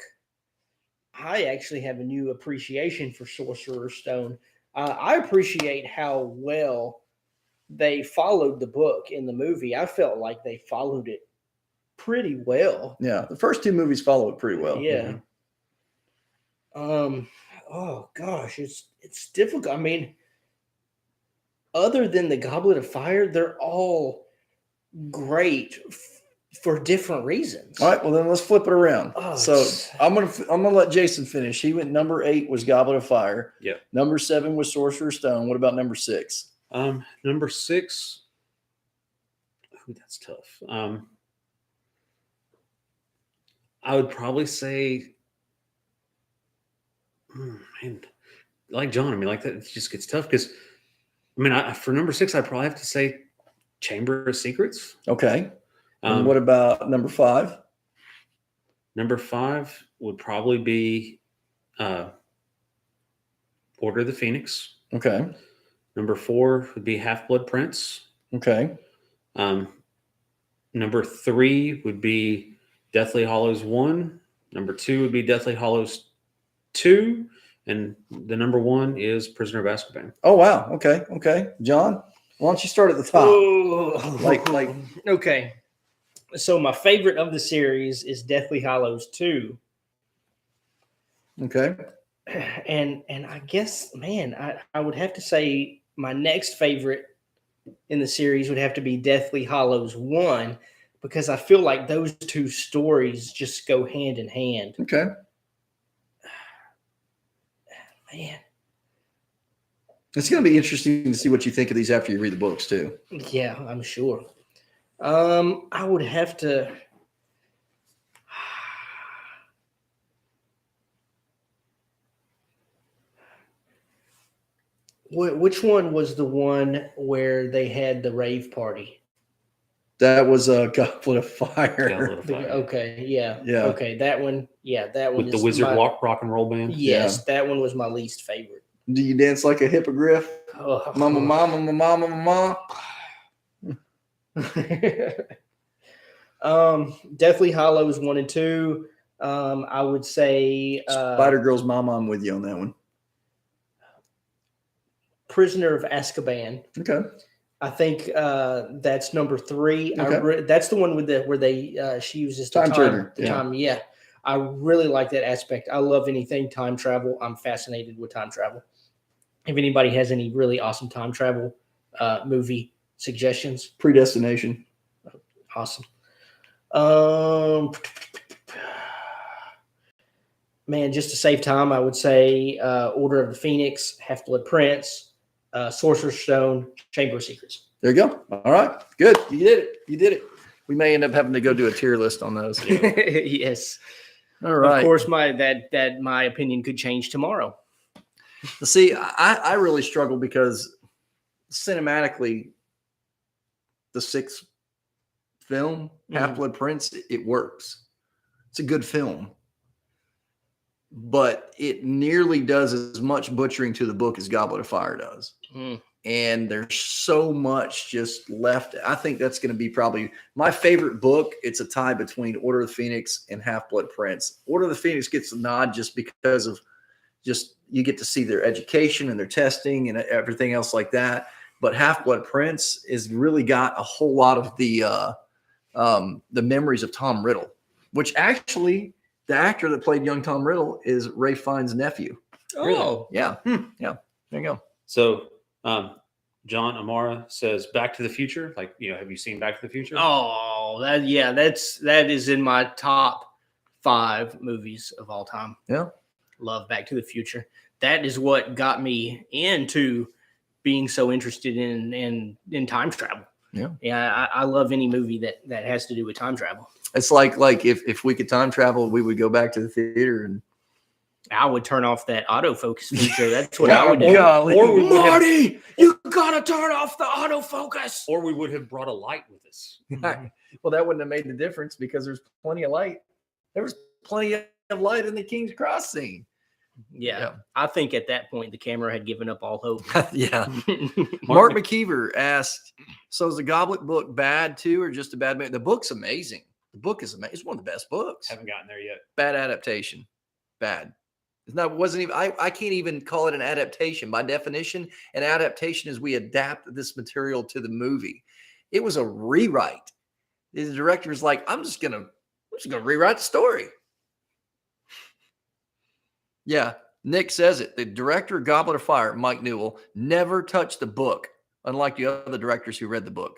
I actually have a new appreciation for Sorcerer's Stone. I appreciate how well they followed the book in the movie. I felt like they followed it pretty well. Yeah, the first 2 movies follow it pretty well. Yeah. Oh gosh, it's difficult. I mean, other than the Goblet of Fire, they're all great for different reasons. All right, well then let's flip it around. Oh, so I'm gonna let Jason finish. He went number 8 was Goblet of Fire. Yeah. Number 7 was Sorcerer's Stone. What about number 6? Number 6. Ooh, that's tough. I would probably say, man, like John. I mean, like that. It just gets tough because, I mean, for number 6, I'd probably have to say Chamber of Secrets. Okay. And what about number 5? Number 5 would probably be Order of the Phoenix. Okay. Number 4 would be Half-Blood Prince. Okay. Number 3 would be Deathly Hallows 1. Number 2 would be Deathly Hallows 2. And the number 1 is Prisoner of Azkaban. Oh, wow. Okay. Okay. John, why don't you start at the top? Oh. Like, Okay. So my favorite of the series is Deathly Hallows 2. Okay. And I guess, man, I would have to say my next favorite in the series would have to be Deathly Hallows 1, because I feel like those two stories just go hand in hand. Okay. Man. It's going to be interesting to see what you think of these after you read the books too. Yeah, I'm sure. I would have to. Which one was the one where they had the rave party? That was a Goblet of Fire. Goblet of Fire. Okay, yeah. Yeah. Okay, that one. Yeah, that one. With the Wizard rock and roll band. Yes, that one was my least favorite. Do you dance like a hippogriff? Oh. Mama, mama, mama, mama, mama. Deathly Hallows 1 and 2. I would say Spider Girl's mama. I'm with you on that one. Prisoner of Azkaban. Okay. I think that's number 3. Okay. That's the one with where they she uses the Time turner. time. Yeah, I really like that aspect. I love anything time travel. I'm fascinated with time travel. If anybody has any really awesome time travel movie suggestions, Predestination. awesome. Man, just to save time, I would say Order of the Phoenix, Half-Blood Prince, Sorcerer's Stone, Chamber of Secrets. There you go. All right. Good. You did it. You did it. We may end up having to go do a tier list on those. Yes. All right. Of course, my opinion could change tomorrow. See, I really struggle because cinematically, the 6th film, Half-Blood Prince, it works. It's a good film. But it nearly does as much butchering to the book as Goblet of Fire does. And there's so much just left. I think that's going to be probably my favorite book. It's a tie between Order of the Phoenix and Half-Blood Prince. Order of the Phoenix gets a nod just because of you get to see their education and their testing and everything else like that. But Half-Blood Prince is really got a whole lot of the memories of Tom Riddle, which actually the actor that played young Tom Riddle is Ralph Fiennes' nephew. Oh, Yeah. Yeah. There you go. So, John Amara says Back to the Future. Like, have you seen Back to the Future? Oh, that is in my top 5 movies of all time. Yeah. Love Back to the Future. That is what got me into being so interested in time travel. Yeah. Yeah, I love any movie that has to do with time travel. It's like if we could time travel, we would go back to the theater and I would turn off that autofocus feature. That's what I would do. Or we Marty, you gotta turn off the autofocus. Or we would have brought a light with us. Well, that wouldn't have made the difference because there's plenty of light. There was plenty of light in the King's Cross scene. Yeah. I think at that point the camera had given up all hope. Yeah. Mark McKeever asked, so is the Goblet book bad too, or just a bad movie? The book's amazing. The book is amazing. It's one of the best books. Haven't gotten there yet. Bad adaptation. Bad. Wasn't even. I can't even call it an adaptation. By definition, an adaptation is we adapt this material to the movie. It was a rewrite. The director was like, I'm just gonna rewrite the story. Yeah, Nick says it. The director of Goblet of Fire, Mike Newell, never touched the book, unlike the other directors who read the book.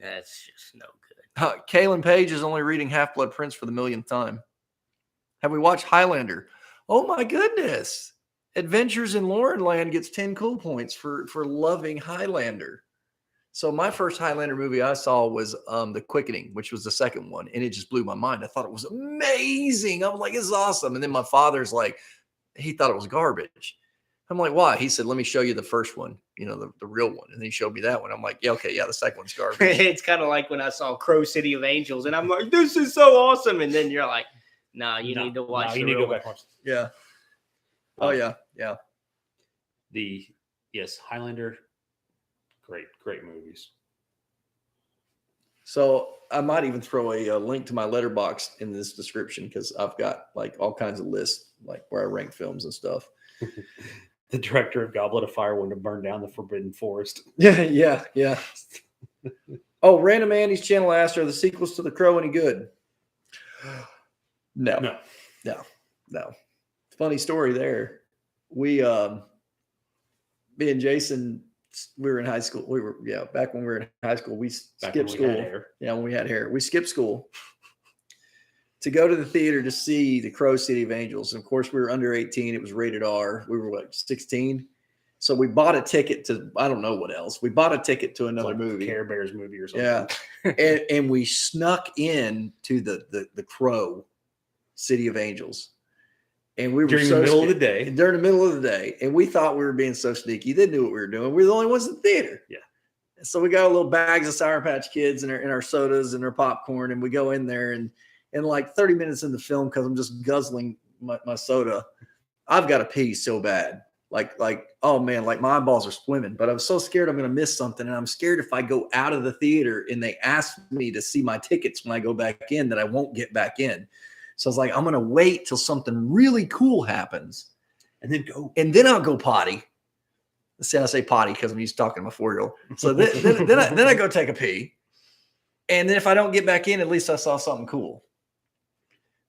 That's just no good. Kaylin Page is only reading Half-Blood Prince for the millionth time. Have we watched Highlander? Oh my goodness. Adventures in Lauren Land gets 10 cool points for loving Highlander. So my first Highlander movie I saw was The Quickening, which was the second one, and it just blew my mind. I thought it was amazing. I was like, this is awesome. And then my father's like, he thought it was garbage. I'm like, why? He said, let me show you the first one, the real one. And then he showed me that one. I'm like, yeah, okay, yeah, the second one's garbage. It's kind of like when I saw Crow City of Angels, and I'm like, this is so awesome. And then you're like, nah, you need to watch you need to go back and watch. Yeah. Oh, yeah, yeah. Highlander, great movies. So I might even throw a link to my Letterboxd in this description because I've got like all kinds of lists, like where I rank films and stuff. The director of Goblet of Fire wanted to burn down the Forbidden Forest. Yeah. Oh, Random Andy's channel asked, are the sequels to The Crow any good? No. Funny story there. We, me and Jason, we were in high school. Back when we were in high school, we skipped school. Yeah, when we had hair. We skipped school to go to the theater to see The Crow City of Angels. And of course, we were under 18. It was rated R. We were 16. So we bought a ticket to, I don't know what else. We bought a ticket to another movie. Care Bears movie or something. Yeah. and we snuck in to the Crow City of Angels. And we were during the middle of the day. During the middle of the day. And we thought we were being so sneaky. They knew what we were doing. We were the only ones in the theater. Yeah. So we got little bags of Sour Patch Kids and our sodas and our popcorn. And we go in there and like 30 minutes in the film, because I'm just guzzling my soda, I've got to pee so bad. Like, oh man, like my eyeballs are swimming, but I'm so scared I'm going to miss something. And I'm scared if I go out of the theater and they ask me to see my tickets when I go back in, that I won't get back in. So I was like, I'm going to wait till something really cool happens and then I'll go potty. See, I say potty because I'm used to talking to my 4-year-old. So then I go take a pee. And then if I don't get back in, at least I saw something cool.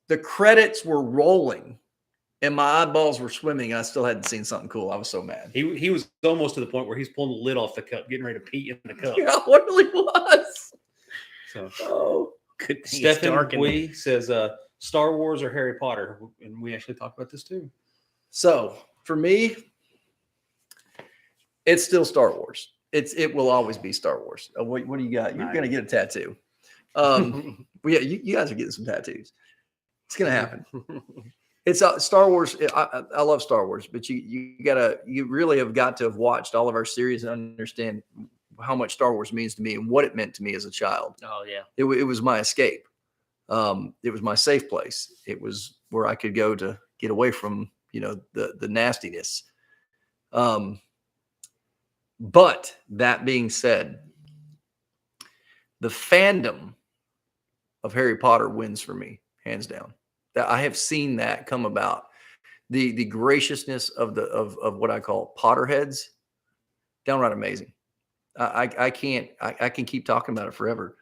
The credits were rolling and my eyeballs were swimming. And I still hadn't seen something cool. I was so mad. He was almost to the point where he's pulling the lid off the cup, getting ready to pee in the cup. Yeah, what really was. So, good thing Stephen Wee says, Star Wars or Harry Potter? And we actually talked about this too. So for me, it's still Star Wars. It will always be Star Wars. What do you got? You're going to get a tattoo. Yeah, you guys are getting some tattoos. It's going to happen. It's Star Wars. I love Star Wars, but you really have got to have watched all of our series and understand how much Star Wars means to me and what it meant to me as a child. Oh yeah. It was my escape. It was my safe place. It was where I could go to get away from, the nastiness. But that being said, the fandom of Harry Potter wins for me, hands down. I have seen that come about. The graciousness of what I call Potterheads, downright amazing. I can keep talking about it forever.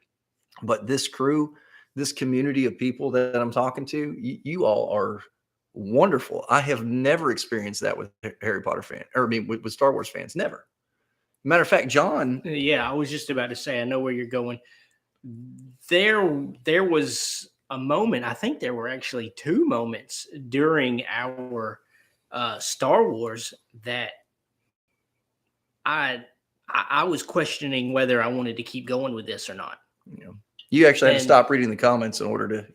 But this crew, this community of people that I'm talking to, you all are wonderful. I have never experienced that with Harry Potter fans, with Star Wars fans. Never. Matter of fact, John. Yeah, I was just about to say, I know where you're going. There was a moment. I think there were actually 2 moments during our Star Wars that I was questioning whether I wanted to keep going with this or not. You actually had to stop reading the comments in order to.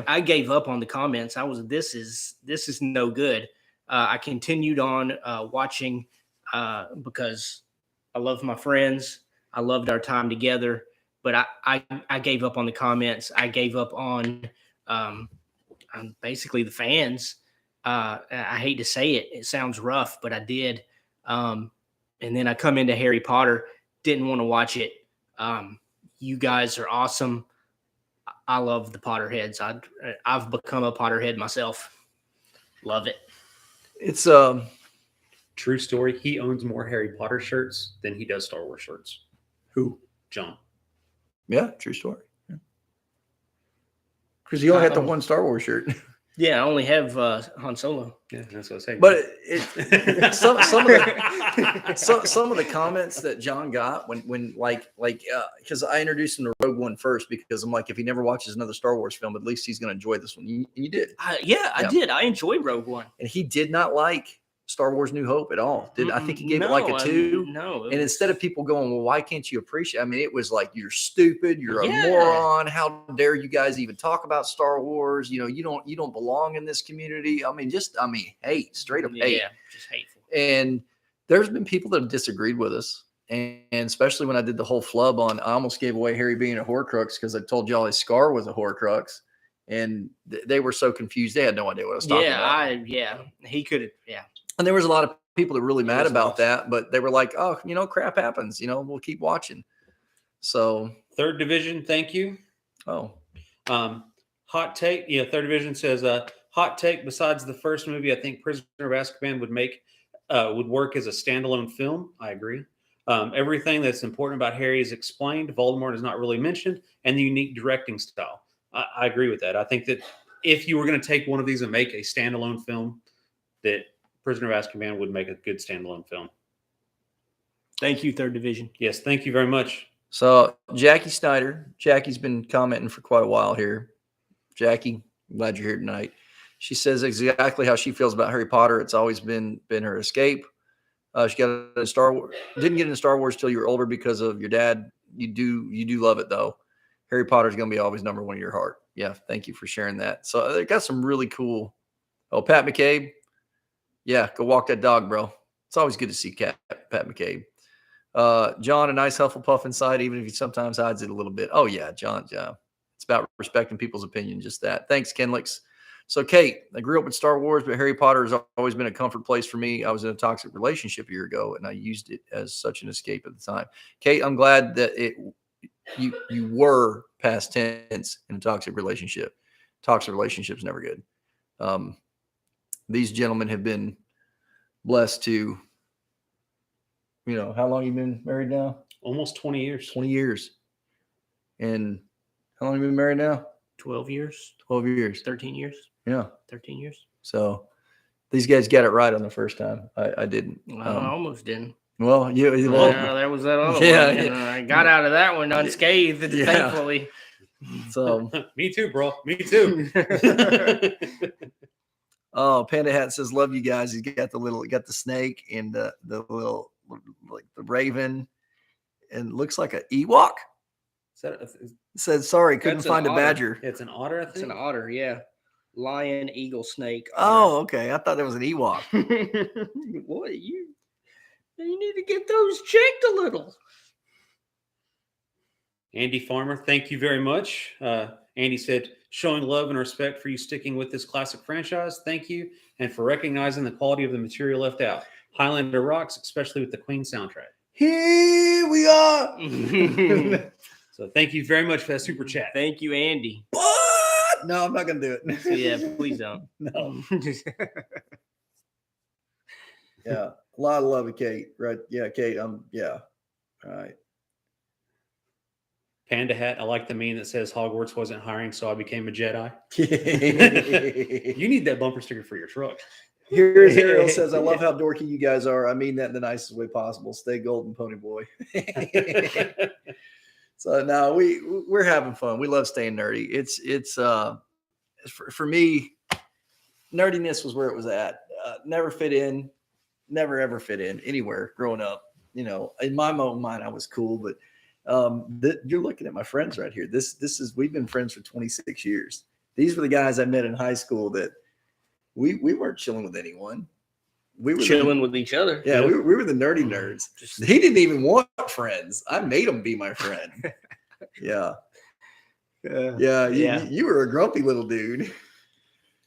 I gave up on the comments. This is no good. I continued on watching because I love my friends. I loved our time together, but I gave up on the comments. I gave up on basically the fans. I hate to say it. It sounds rough, but I did. And then I come into Harry Potter, didn't want to watch it. You guys are awesome. I love the Potterheads. I've become a Potterhead myself. Love it. It's true story. He owns more Harry Potter shirts than he does Star Wars shirts. Who? John. Yeah, true story. Because you only had the one Star Wars shirt. Yeah, I only have Han Solo. Yeah, that's what I say. But some of the comments that John got when because I introduced him to Rogue One first because I'm like, if he never watches another Star Wars film, at least he's going to enjoy this one. You did. I did. I enjoyed Rogue One. And he did not like Star Wars New Hope at all. I think he gave it like a 2. And instead of people going, well, why can't you appreciate? I mean, it was like, you're stupid. You're a moron. How dare you guys even talk about Star Wars? You don't belong in this community. I mean, hate, straight up hate. Yeah, just hateful. And there's been people that have disagreed with us. And especially when I did the whole flub on, I almost gave away Harry being a Horcrux because I told y'all his scar was a Horcrux. And they were so confused. They had no idea what I was talking about. He could have, And there was a lot of people that were really mad about that, but they were like, oh, crap happens. We'll keep watching. So Third Division, thank you. Oh. Hot take. Yeah, Third Division says, hot take, besides the first movie, I think Prisoner of Azkaban would work as a standalone film. I agree. Everything that's important about Harry is explained. Voldemort is not really mentioned, and the unique directing style. I agree with that. I think that if you were going to take one of these and make a standalone film, that Prisoner of Azkaban would make a good standalone film. Thank you, Third Division. Yes, thank you very much. So Jackie Snyder, Jackie's been commenting for quite a while here. Jackie, I'm glad you're here tonight. She says exactly how she feels about Harry Potter. It's always been her escape. She got into Star Wars. Didn't get into Star Wars till you were older because of your dad. You do love it though. Harry Potter's going to be always number one in your heart. Yeah, thank you for sharing that. So they got some really cool. Oh, Pat McCabe. Yeah, go walk that dog, bro. It's always good to see Pat McCabe. John, a nice Hufflepuff inside, even if he sometimes hides it a little bit. Oh, yeah, John. It's about respecting people's opinion, just that. Thanks, Kenlix. So, Kate, I grew up with Star Wars, but Harry Potter has always been a comfort place for me. I was in a toxic relationship a year ago, and I used it as such an escape at the time. Kate, I'm glad that you were past tense in a toxic relationship. Toxic relationship's never good. These gentlemen have been blessed to, how long you been married now? Almost 20 years. 20 years. And how long have you been married now? 12 years. 12 years. 13 years. Yeah. 13 years. So these guys got it right on the first time. I didn't. I almost didn't. Well, there was that other one. And I got out of that one unscathed, thankfully. So me too, bro. Me too. Oh, Panda Hat says, "Love you guys." He's got the snake and the little like the raven, and looks like an Ewok. Said sorry, couldn't find a badger. It's an otter. I think it's an otter. Yeah, lion, eagle, snake. Otter. Oh, okay. I thought that was an Ewok. What you need to get those checked a little. Andy Farmer, thank you very much. Andy said, showing love and respect for you sticking with this classic franchise. Thank you. And for recognizing the quality of the material left out. Highlander rocks, especially with the Queen soundtrack. Here we are. So thank you very much for that super chat. Thank you, Andy. What? No, I'm not going to do it. Yeah, please don't. No. Yeah. A lot of love, Kate. Right. Yeah, Kate. Yeah. All right. Panda Hat, I like the meme that says Hogwarts wasn't hiring, so I became a Jedi. You need that bumper sticker for your truck. Here's Ariel says, I love how dorky you guys are. I mean that in the nicest way possible. Stay golden, pony boy. So no, we're having fun. We love staying nerdy. It's for me, nerdiness was where it was at. Never fit in, never ever fit in anywhere growing up. In my own mind, I was cool, but you're looking at my friends right here. This is, we've been friends for 26 years. These were the guys I met in high school that we weren't chilling with anyone. We were chilling with each other. Yeah, we were the nerdy nerds. He didn't even want friends. I made him be my friend. Yeah. You were a grumpy little dude.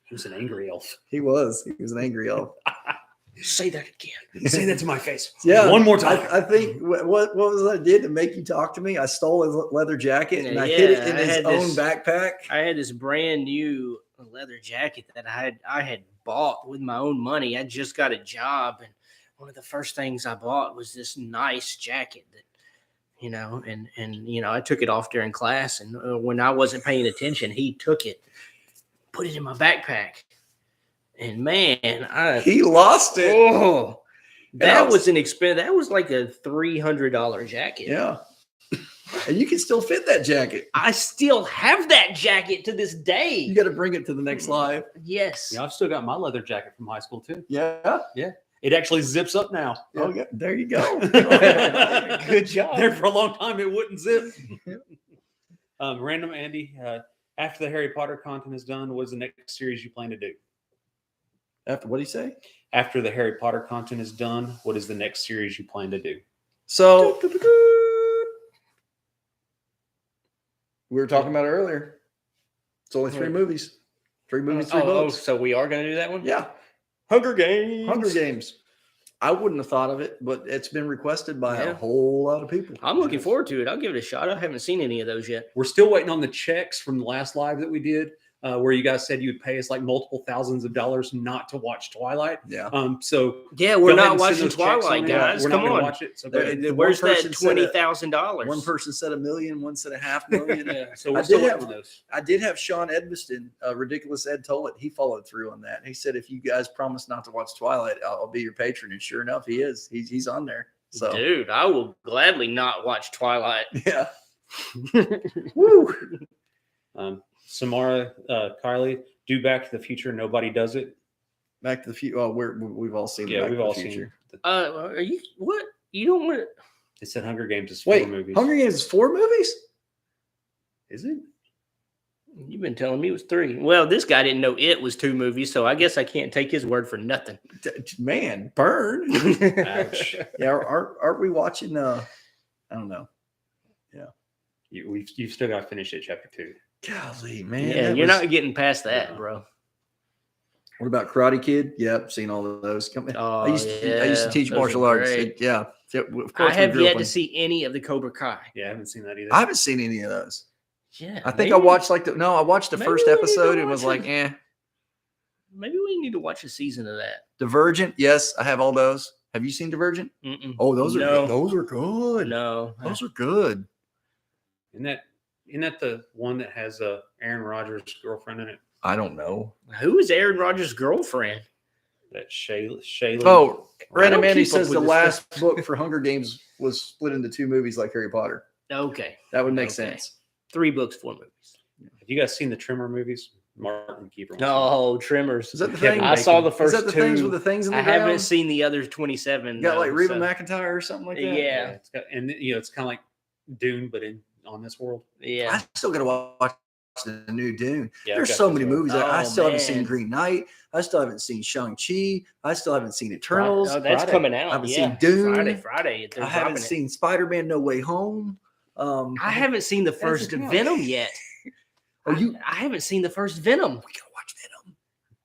He was an angry elf. He was an angry elf. Say that again. Say that to my face. Yeah, one more time. I think what was I did to make you talk to me? I stole his leather jacket and I hid it in his own backpack. I had this brand new leather jacket that I had bought with my own money. I just got a job, and one of the first things I bought was this nice jacket that, and I took it off during class, and when I wasn't paying attention, he took it put it in my backpack. And man, he lost it. Oh, that was an expense. That was like a $300 jacket. Yeah. And you can still fit that jacket. I still have that jacket to this day. You got to bring it to the next live. Yes. Yeah, I've still got my leather jacket from high school too. Yeah. It actually zips up now. Yeah. Okay. There you go. Good job. There for a long time, it wouldn't zip. Random Andy, after the Harry Potter content is done, what is the next series you plan to do? After what did he say? After the Harry Potter content is done, what is the next series you plan to do? So we were talking about it earlier. It's only 3 movies. 3 movies, 3 books. So we are going to do that one? Yeah. Hunger Games. Hunger Games. I wouldn't have thought of it, but it's been requested by a whole lot of people. I'm looking forward to it. I'll give it a shot. I haven't seen any of those yet. We're still waiting on the checks from the last live that we did, where you guys said you would pay us like multiple thousands of dollars not to watch Twilight. Yeah. So yeah, we're go ahead not and send watching those checks Twilight, on guys. We're Come not gonna on. watch it. So go ahead. Where's that $20,000? One person said $1 million, one said $500,000. Yeah, so we're still waiting on those. I did have Sean Edmiston, Ridiculous Ed Tollett. He followed through on that. He said, if you guys promise not to watch Twilight, I'll be your patron. And sure enough, he is. He's on there. So, dude, I will gladly not watch Twilight. Yeah. Woo. Samara, Kylie, do Back to the Future. Nobody does it. Back to the Future. Oh, we've all seen. Yeah, Back we've to the all Future. seen. Are you what? You don't want? It said Hunger Games is 4 movies. Hunger Games is 4 movies? Is it? You've been telling me it was 3. Well, this guy didn't know it was 2 movies, so I guess I can't take his word for nothing. Man, burn. Ouch. Yeah, aren't we watching? I don't know. Yeah, You've still got to finish it, chapter 2. Golly, man. Yeah, you're not getting past that, bro. What about Karate Kid? Yep, seen all of those. Oh, I used to teach martial arts. Yeah, of course. I have yet to see any of the Cobra Kai. Yeah, I haven't seen that either. I haven't seen any of those. Yeah, I think I watched I watched the first episode and was like, eh. Maybe we need to watch a season of that. Divergent, yes, I have all those. Have you seen Divergent? Mm-mm. Oh, those are good. Those are good. No, those are good. Isn't that the one that has Aaron Rodgers' girlfriend in it? I don't know. Who is Aaron Rodgers' girlfriend? That Shayla. Oh, Random Andy keep up says with the this last book for Hunger Games was split into 2 movies like Harry Potter. Okay, That would make sense. 3 books, 4 movies. Have you guys seen the Trimmer movies? Martin Keeper. No, Trimmers. Is that the thing? I saw the first Is that the 2. things with the things in the I ground? haven't seen the other 27. You got like Reba so. McEntire or something like that? Yeah. It's kind of like Dune, but on this world. Yeah. I still got to watch the new Dune. Yeah, There's I've got so to many as well. movies. I Oh, still haven't man. seen Green Knight. I still haven't seen Shang-Chi. I still haven't seen Eternals. Oh, that's Friday. coming out. I haven't yeah. seen Dune. Friday. They're I haven't dropping it. seen Spider-Man No Way Home. I haven't seen the first Hasn't come out. Venom yet. I haven't seen the first Venom. We gotta watch Venom.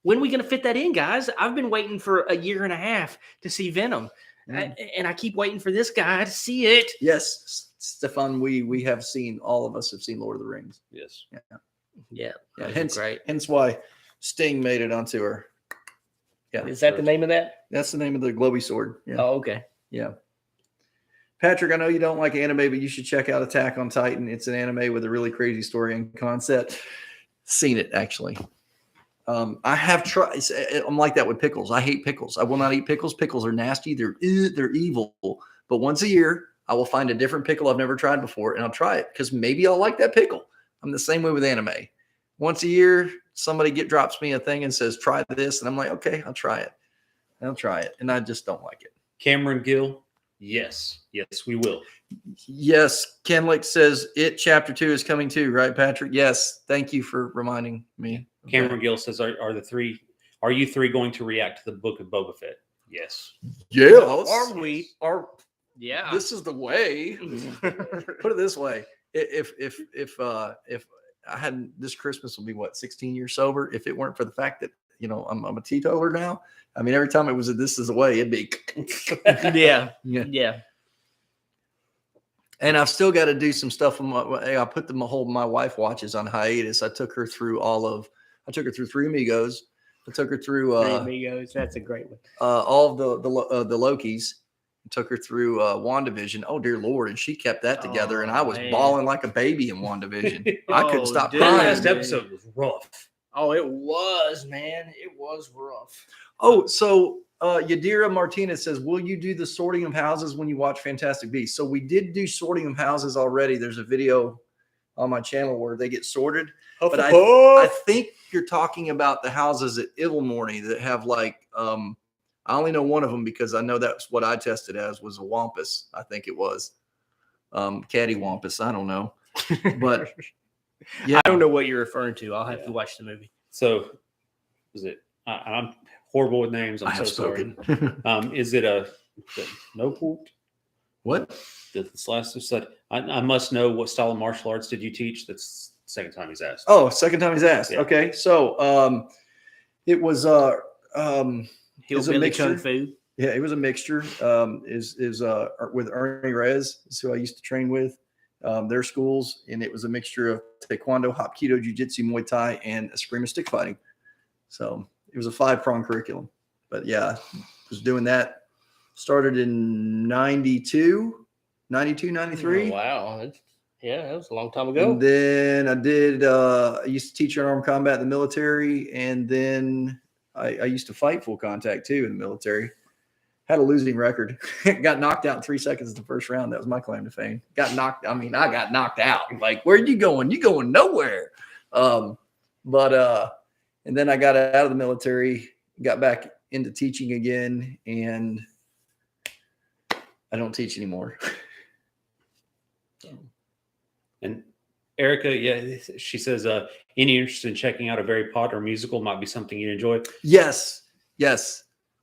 When are we going to fit that in, guys? I've been waiting for 1.5 years to see Venom. And I keep waiting for this guy to see it. Yes, Stefan, we have seen, all of us have seen Lord of the Rings. Yes. Yeah. Hence, great. hence why Sting made it onto her. Yeah. Is that the name of that? That's the name of the glowy sword. Yeah. Oh, okay. Yeah. Patrick, I know you don't like anime, but you should check out Attack on Titan. It's an anime with a really crazy story and concept. Seen it, actually. I have tried. I'm like that with pickles. I hate pickles. I will not eat pickles. Pickles are nasty. They're evil. But once a year, I will find a different pickle I've never tried before, and I'll try it because maybe I'll like that pickle. I'm the same way with anime. Once a year, somebody drops me a thing and says, try this. And I'm like, okay, I'll try it. And I just don't like it. Cameron Gill. Yes, we will. Yes, Kenlick says it chapter 2 is coming too, right, Patrick? Yes, thank you for reminding me. Cameron Gill says, "Are you three going to react to the Book of Boba Fett?" Yes. Yes. Are we? Yeah. This is the way. Put it this way: if I hadn't, this Christmas will be 16 years sober. If it weren't for the fact that I'm a teetotaler now. I mean, every time it was this is the way, it'd be. Yeah. And I've still got to do some stuff. I put my wife watches on hiatus. I took her through Three Amigos. I took her through Three Amigos. That's a great one. all of the Lokis. I took her through WandaVision. Oh dear Lord, and she kept that together, and I was bawling like a baby in WandaVision. I couldn't stop dude. crying. Last episode was rough. Oh, it was, man. It was rough. Oh, so Yadira Martinez says, will you do the sorting of houses when you watch Fantastic Beasts? So we did do sorting of houses already. There's a video on my channel where they get sorted. But I think you're talking about the houses at Ilvermorny that have like, I only know one of them because I know that's what I tested as was a wampus. I think it was caddy wampus. I don't know. But yeah, I don't know what you're referring to. I'll have to watch the movie. So is it, I'm horrible with names. I'm so sorry. Is it a no point? What? This last said, I must know what style of martial arts did you teach? That's the second time he's asked. Oh, second time he's asked. Yeah. Okay. So it was Hillbilly Kung Fu. Yeah, it was a mixture. Is with Ernie Reyes, is who I used to train with, their schools, and it was a mixture of Taekwondo, Hapkido, Jiu-Jitsu, Muay Thai, and Eskrima stick fighting. So it was a 5-prong curriculum. But yeah, was doing that. Started in 92, 93. Oh, wow. That was a long time ago. And then I used to teach unarmed combat in the military, and then I used to fight full contact too in the military. Had a losing record. Got knocked out in 3 seconds in the first round. That was my claim to fame. I got knocked out. Like, where are you going? You going nowhere. And then I got out of the military, got back into teaching again, and I don't teach anymore. And Erica, she says, any interest in checking out a Harry Potter musical might be something you'd enjoy. Yes.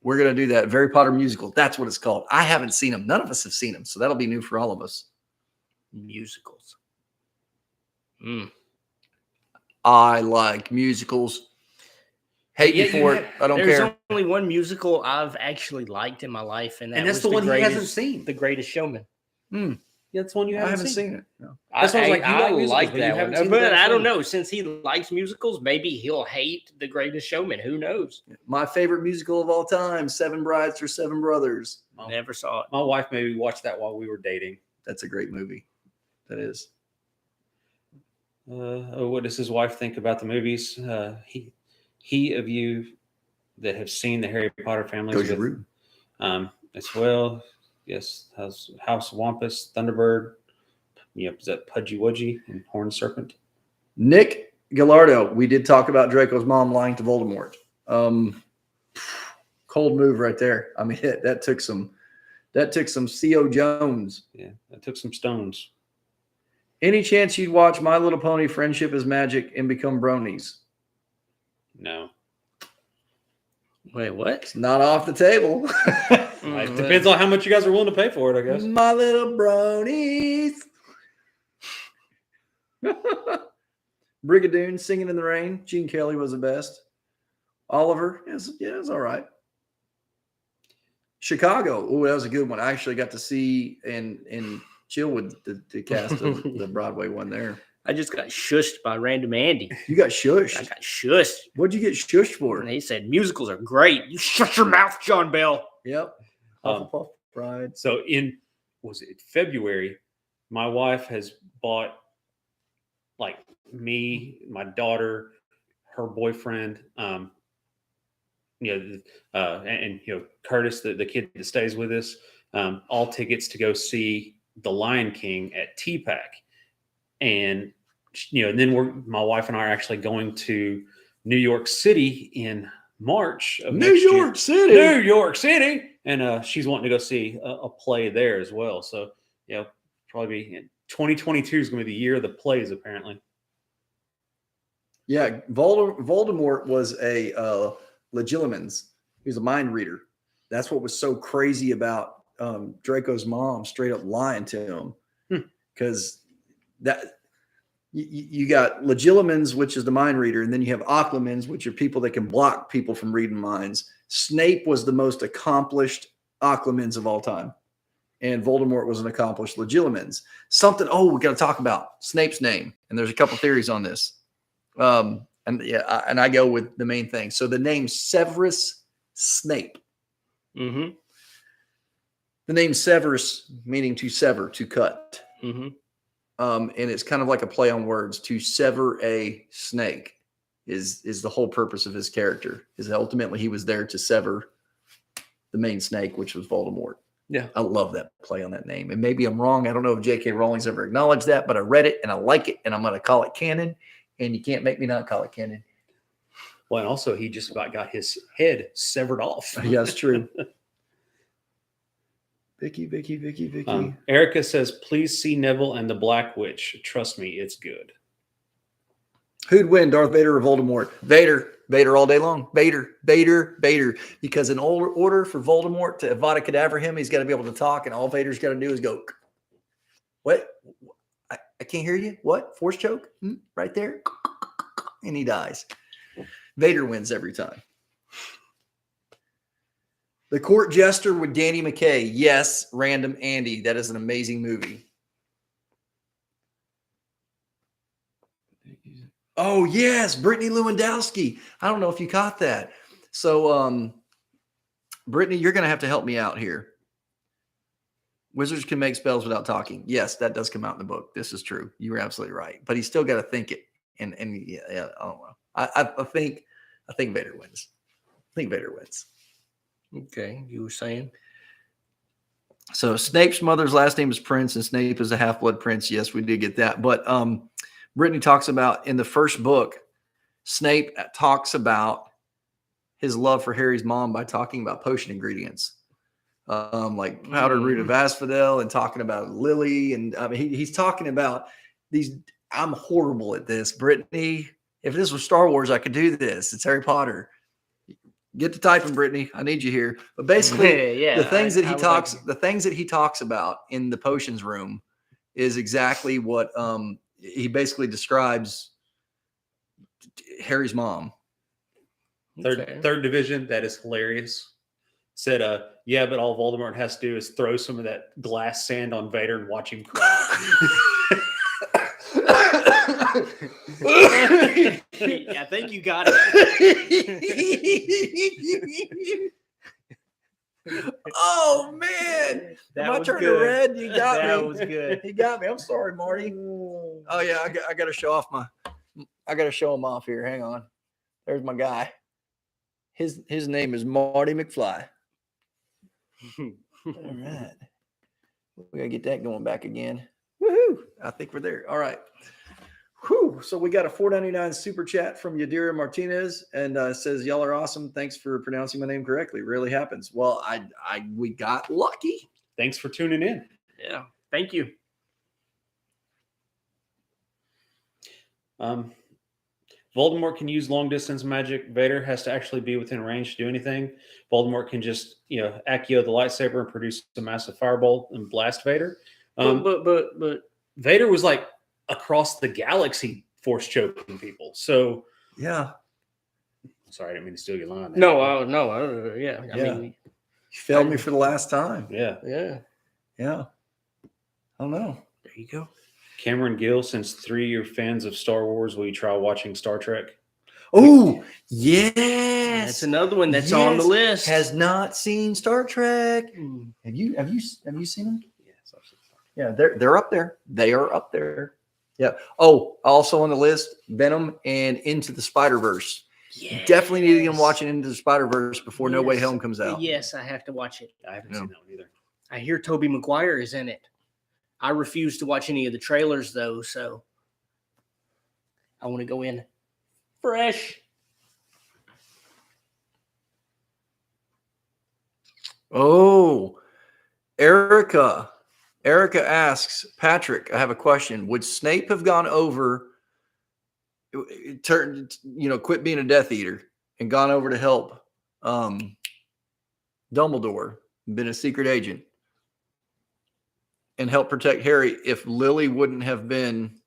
We're going to do that. Harry Potter musical. That's what it's called. I haven't seen them. None of us have seen them. So that'll be new for all of us. Musicals. I like musicals. Hate me for it. I don't care. There's only one musical I've actually liked in my life, and that's the one he hasn't seen. The Greatest Showman. That's one you haven't seen. I haven't seen it. No. That's what I was like, I you like that haven't one. seen But I don't film. know. Since he likes musicals, maybe he'll hate The Greatest Showman. Who knows? My favorite musical of all time, Seven Brides for Seven Brothers. Never saw it. My wife maybe watched that while we were dating. That's a great movie. That is. What does his wife think about the movies? He of you that have seen the Harry Potter family as well. Yes, House Wampus, Thunderbird. Is that Pudgy Wudgy and Horned Serpent? Nick Gallardo. We did talk about Draco's mom lying to Voldemort. Cold move right there. I mean, that took some C.O. Jones. Yeah, that took some stones. Any chance you'd watch My Little Pony Friendship is Magic and become bronies? No. Wait, what? It's not off the table. It depends on how much you guys are willing to pay for it, I guess. My little bronies. Brigadoon, Singing in the Rain. Gene Kelly was the best. Oliver, it was all right. Chicago, that was a good one. I actually got to see and chill with the cast of the Broadway one there. I just got shushed by Random Andy. You got shushed? I got shushed. What'd you get shushed for? And he said, musicals are great. You shut your mouth, John Bell. Yep. Hufflepuff Pride. So was it February, my wife has bought like me, my daughter, her boyfriend, and Curtis, the kid that stays with us, all tickets to go see The Lion King at TPAC. And, then my wife and I are actually going to New York City in March of New York City. And she's wanting to go see a play there as well. So, probably be 2022 is going to be the year of the plays, apparently. Yeah, Voldemort was a Legilimens. He was a mind reader. That's what was so crazy about Draco's mom straight up lying to him, because that you got Legilimens, which is the mind reader, and then you have Occlumens, which are people that can block people from reading minds. Snape was the most accomplished Occlumens of all time, and Voldemort was an accomplished Legilimens. We got to talk about Snape's name, and there's a couple theories on this. And I go with the main thing. So the name Severus Snape. Mm-hmm. The name Severus meaning to sever, to cut. Mm-hmm. And it's kind of like a play on words, to sever a snake. is the whole purpose of his character. Is ultimately he was there to sever the main snake, which was Voldemort. Yeah. I love that play on that name. And maybe I'm wrong. I don't know if J.K. Rowling's ever acknowledged that, but I read it and I like it, and I'm going to call it canon. And you can't make me not call it canon. Well, and also he just about got his head severed off. Yeah, that's true. Vicky. Erica says, please see Neville and the Black Witch. Trust me, it's good. Who'd win, Darth Vader or Voldemort? Vader all day long. Vader. Because in order for Voldemort to Avada Kedavra him, he's got to be able to talk, and all Vader's got to do is go, what? I can't hear you. What? Force choke? Right there. And he dies. Vader wins every time. The Court Jester with Danny McKay. Yes, Random Andy. That is an amazing movie. Oh, yes, Brittany Lewandowski. I don't know if you caught that. So, Brittany, you're going to have to help me out here. Wizards can make spells without talking. Yes, that does come out in the book. This is true. You were absolutely right. But he's still got to think it. And yeah, I don't know. I think Vader wins. Okay, you were saying? So Snape's mother's last name is Prince, and Snape is a half-blood prince. Yes, we did get that. But Brittany talks about in the first book, Snape talks about his love for Harry's mom by talking about potion ingredients, like powdered root of asphodel, and talking about Lily. And I mean, he's talking about these. I'm horrible at this, Brittany. If this was Star Wars, I could do this. It's Harry Potter. Get to typing, Brittany. I need you here. But basically, the things that he talks about in the potions room is exactly what he basically describes Harry's mom. Third division, that is hilarious. Said, yeah, but all Voldemort has to do is throw some of that glass sand on Vader and watch him cry. I think you got it. Oh man! That Am I was turning good. red? You got me. That was good. He got me. I'm sorry, Marty. Oh yeah, I got to show off I got to show him off here. Hang on. There's my guy. His name is Marty McFly. All right. We got to get that going back again. Woohoo! I think we're there. All right. Whew. So we got a $4.99 super chat from Yadira Martinez, and says, "Y'all are awesome. Thanks for pronouncing my name correctly. It really happens." Well, we got lucky. Thanks for tuning in. Yeah. Thank you. Voldemort can use long distance magic. Vader has to actually be within range to do anything. Voldemort can just, Accio the lightsaber and produce a massive fireball and blast Vader. But Vader was like across the galaxy force choking people. So yeah. Sorry, I didn't mean to steal your line. No. Yeah. I mean, You failed me for the last time. Yeah. I don't know. There you go. Cameron Gill, since 3 are fans of Star Wars, will you try watching Star Trek? Oh, yes. That's another one that's on the list. Has not seen Star Trek. Have you seen them? Yes, I've seen Star Trek. Yeah, they're up there. They are up there. Yeah. Oh, also on the list, Venom and Into the Spider-Verse. Yes. Definitely need to get watching Into the Spider-Verse before No Way Home comes out. Yes, I have to watch it. I haven't seen that one either. I hear Tobey Maguire is in it. I refuse to watch any of the trailers, though, so I want to go in fresh. Oh, Erica asks, Patrick, I have a question. Would Snape have gone over, quit being a Death Eater and gone over to help Dumbledore, been a secret agent, and help protect Harry if Lily wouldn't have been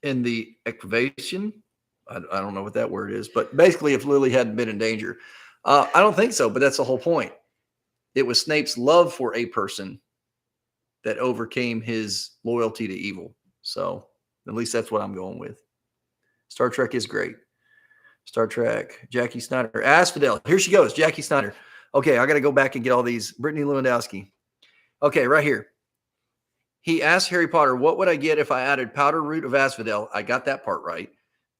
in the excavation? I don't know what that word is, but basically if Lily hadn't been in danger. I don't think so, but that's the whole point. It was Snape's love for a person that overcame his loyalty to evil. So at least that's what I'm going with. Star Trek is great. Star Trek, Jackie Snyder. Asphodel, here she goes, Jackie Snyder. Okay, I got to go back and get all these. Brittany Lewandowski. Okay, right here. He asked Harry Potter, what would I get if I added powder root of asphodel? I got that part right.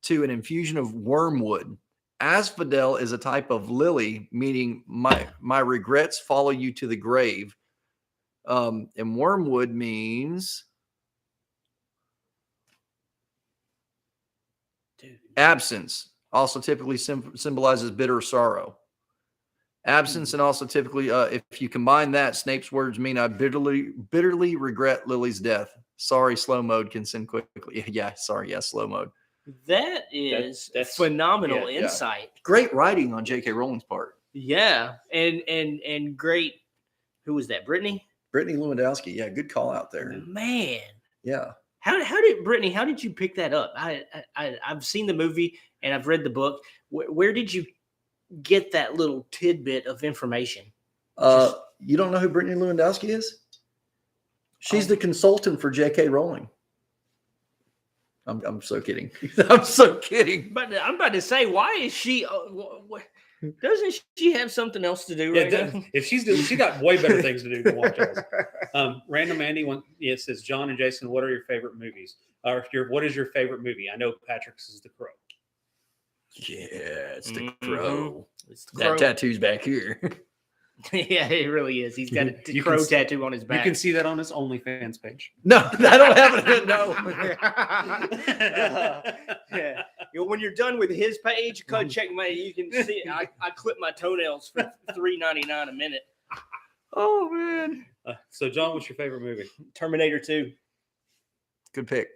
to an infusion of wormwood. Asphodel is a type of lily, meaning my regrets follow you to the grave. And wormwood means absence. Also typically symbolizes bitter sorrow. Absence, and also typically, if you combine that, Snape's words mean I bitterly regret Lily's death. Sorry, slow mode can send quickly. Yeah, sorry, yeah, slow mode. That is that's phenomenal insight. Yeah. Great writing on J.K. Rowling's part. Yeah, and great. Who was that? Brittany Lewandowski. Yeah, good call out there. Man. Yeah. How did you pick that up? I've seen the movie and I've read the book. Where did you get that little tidbit of information? You don't know who Brittany Lewandowski is? She's the consultant for J.K. Rowling. I'm so kidding. I'm so kidding. But I'm about to say, why is she? Doesn't she have something else to do right now? If she got way better things to do than watch us. Random Andy says, John and Jason, what are your favorite movies? Or what is your favorite movie? I know Patrick's is The Crow. Yeah, it's The Crow. It's the Crow. That tattoo's back here. Yeah, it really is. He's got a crow tattoo on his back. You can see that on his OnlyFans page. No, I don't have it. No. Yeah. When you're done with his page, go check you can see it. I clip my toenails for $3.99 a minute. Oh, man. So, John, what's your favorite movie? Terminator 2. Good pick.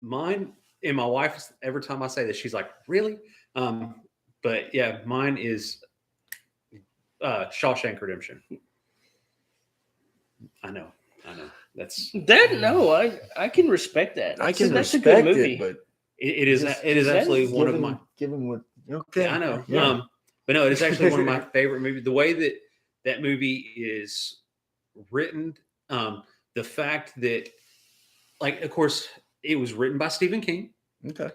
Mine, and my wife, every time I say this, she's like, really? But yeah, mine is Shawshank Redemption. I know. That's I can respect that. That's a good movie. But it is absolutely one of my. Given what? Okay, I know. Yeah. But no, it is actually one of my favorite movies. The way that movie is written, the fact that, like, of course, it was written by Stephen King. Okay.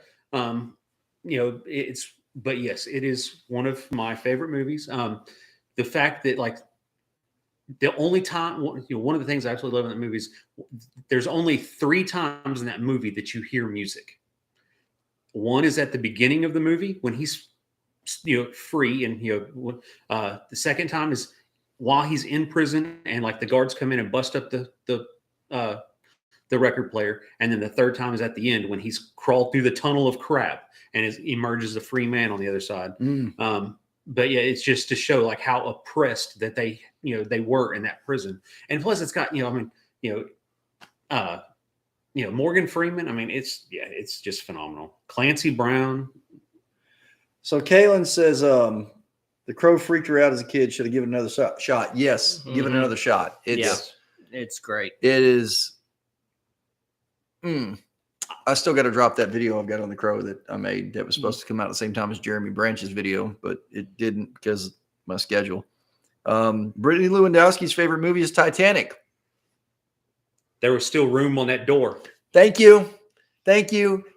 But yes, it is one of my favorite movies. The fact that, like, the only time, one of the things I absolutely love in that movie is there's only 3 times in that movie that you hear music. One is at the beginning of the movie when he's, free, and the second time is while he's in prison and, like, the guards come in and bust up the record player, and then the third time is at the end when he's crawled through the tunnel of crap and emerges a free man on the other side. But yeah, it's just to show, like, how oppressed that they were in that prison. And plus it's got, Morgan Freeman. I mean, it's just phenomenal. Clancy Brown. So Kaylin says, The Crow freaked her out as a kid. Should have given it another shot. Yes. Give it another shot. It's great. It is. I still got to drop that video I've got on The Crow that I made that was supposed to come out at the same time as Jeremy Branch's video, but it didn't because of my schedule. Brittany Lewandowski's favorite movie is Titanic. There was still room on that door. Thank you.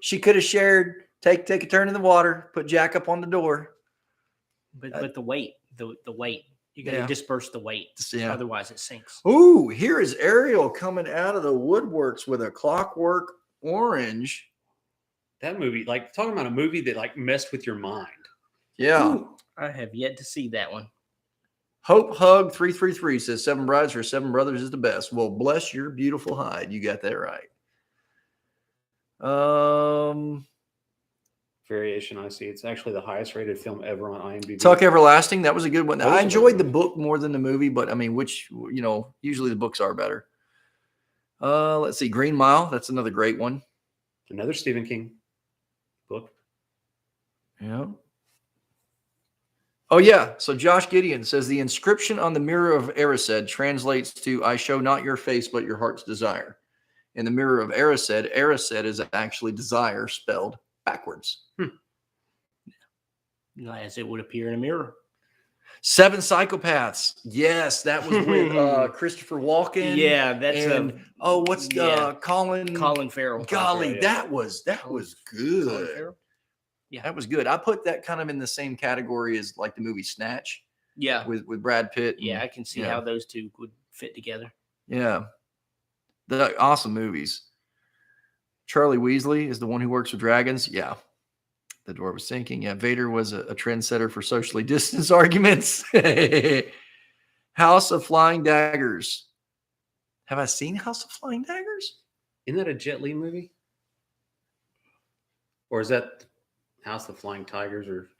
She could have shared, take a turn in the water, put Jack up on the door. But the weight, the weight. You got to disperse the weight. Yeah. Otherwise it sinks. Ooh, here is Ariel coming out of the woodworks with a Clockwork Orange. That movie, like, talking about a movie that, like, messed with your mind. Yeah. Ooh, I have yet to see that one. Hope Hug 333 says 7 Brides for 7 Brothers is the best. Well, bless your beautiful hide. You got that right. Variation, I see. It's actually the highest rated film ever on IMDb. Tuck Everlasting. That was a good one. I enjoyed the book more than the movie, but I mean, usually the books are better. Let's see. Green Mile. That's another great one. Another Stephen King book. Yeah. Oh, yeah. So Josh Gideon says the inscription on the mirror of Erised translates to I show not your face, but your heart's desire. In the mirror of Erised is actually desire spelled backwards. As it would appear in a mirror. 7 Psychopaths. Yes, that was with Christopher Walken. Yeah, that's Colin Farrell. Golly, that was good. Yeah, that was good. I put that kind of in the same category as, like, the movie Snatch. Yeah, with Brad Pitt. Yeah, I can see how those two would fit together. Yeah, they're awesome movies. Charlie Weasley is the one who works with dragons. Yeah. The door was sinking. Yeah. Vader was a trendsetter for socially distanced arguments. House of Flying Daggers. Have I seen House of Flying Daggers? Isn't that a Jet Li movie? Or is that House of Flying Tigers or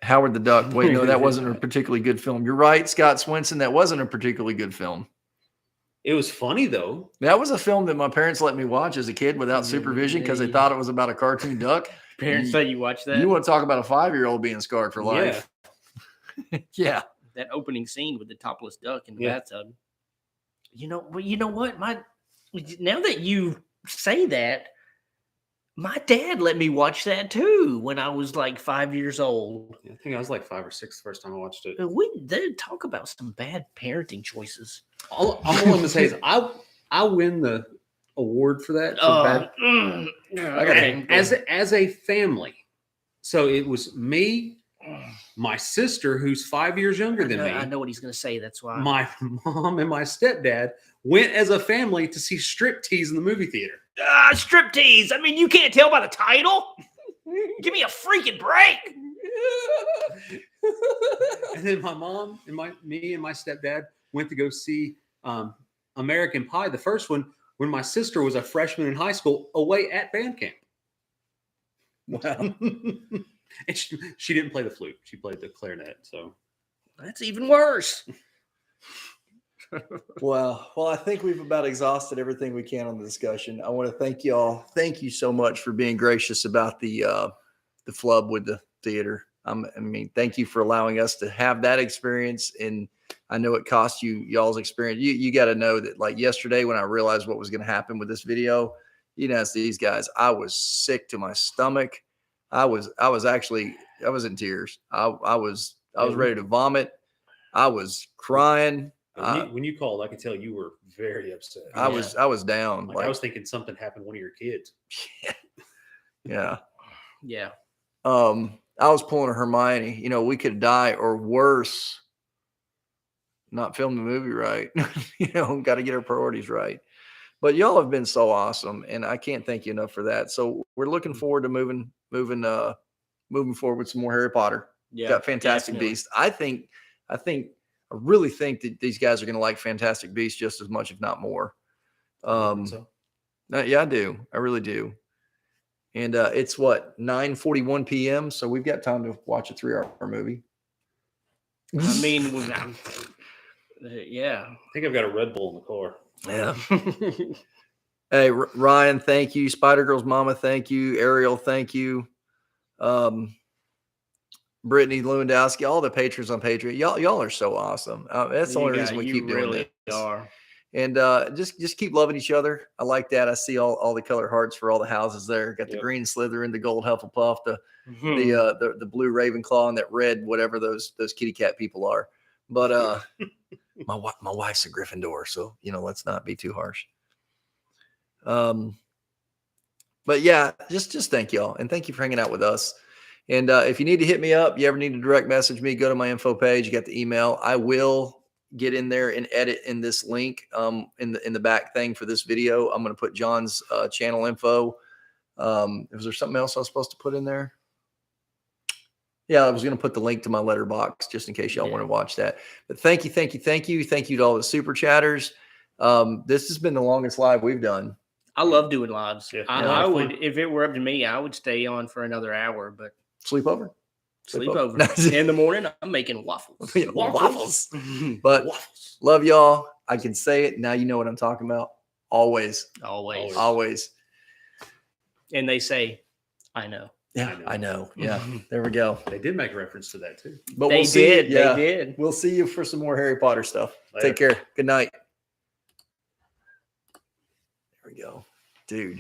Howard the Duck. Wait, no, that wasn't a particularly good film. You're right, Scott Swinson. That wasn't a particularly good film. It was funny though. That was a film that my parents let me watch as a kid without supervision because they thought it was about a cartoon duck. Parents let you watch that? You want to talk about a 5-year-old being scarred for life? Yeah. Yeah. That opening scene with the topless duck in the bathtub. You know what? Now that you say that, my dad let me watch that too when I was like 5 years old. I think I was like 5 or 6 the first time I watched it. They talk about some bad parenting choices. All I'm going to say is I win the award for that. As a family. So it was me, my sister, who's 5 years younger than me. I know what he's going to say. That's why. My mom and my stepdad went as a family to see Striptease in the movie theater. Striptease. I mean, you can't tell by the title. Give me a freaking break. And then my mom and me and my stepdad went to go see American Pie, the first one, when my sister was a freshman in high school away at band camp. Wow. And she didn't play the flute. She played the clarinet. So that's even worse. Well, I think we've about exhausted everything we can on the discussion. I want to thank y'all. Thank you so much for being gracious about the flub with the theater. Thank you for allowing us to have that experience. And I know it cost y'all's experience. You got to know that, like yesterday when I realized what was going to happen with this video, it's these guys. I was sick to my stomach. I was in tears. I was ready to vomit. I was crying. When you called, I could tell you were very upset. I was down. I was thinking something happened to one of your kids. Yeah. Yeah. I was pulling a Hermione. We could die or worse, not film the movie right. Got to get our priorities right. But y'all have been so awesome, and I can't thank you enough for that. So we're looking forward to moving forward with some more Harry Potter. Yeah, got Fantastic Beasts. I really think that these guys are going to like Fantastic Beasts just as much, if not more. Yeah, I do. I really do. And it's 9:41 p.m. So we've got time to watch a 3-hour movie. I mean, yeah. I think I've got a Red Bull in the car. Yeah. Hey, Ryan, thank you. Spider-Girl's mama, thank you. Ariel, thank you. Brittany Lewandowski, all the patrons on Patreon. Y'all are so awesome. That's the only reason we keep doing this. Are. And just keep loving each other. I like that. I see all the color hearts for all the houses there. Got the green Slytherin, the gold Hufflepuff, the blue Ravenclaw, and that red whatever those kitty cat people are. But my wife's a Gryffindor, so let's not be too harsh. But yeah, just thank y'all, and thank you for hanging out with us. And if you need to hit me up, you ever need to direct message me, go to my info page. You got the email. I will get in there and edit in this link in the back thing for this video. I'm going to put John's channel info. Was there something else I was supposed to put in there? Yeah, I was going to put the link to my Letterboxd just in case y'all want to watch that. But thank you to all the super chatters. This has been the longest live we've done. I love doing lives. Yeah. I would, if it were up to me, I would stay on for another hour. But Sleepover. In the morning, I'm making waffles. Waffles. But love y'all. I can say it now. You know what I'm talking about. Always. And they say, "I know." Yeah, I know. Yeah, there we go. They did make a reference to that too. But They did. We'll see you for some more Harry Potter stuff. Later. Take care. Good night. There we go, dude.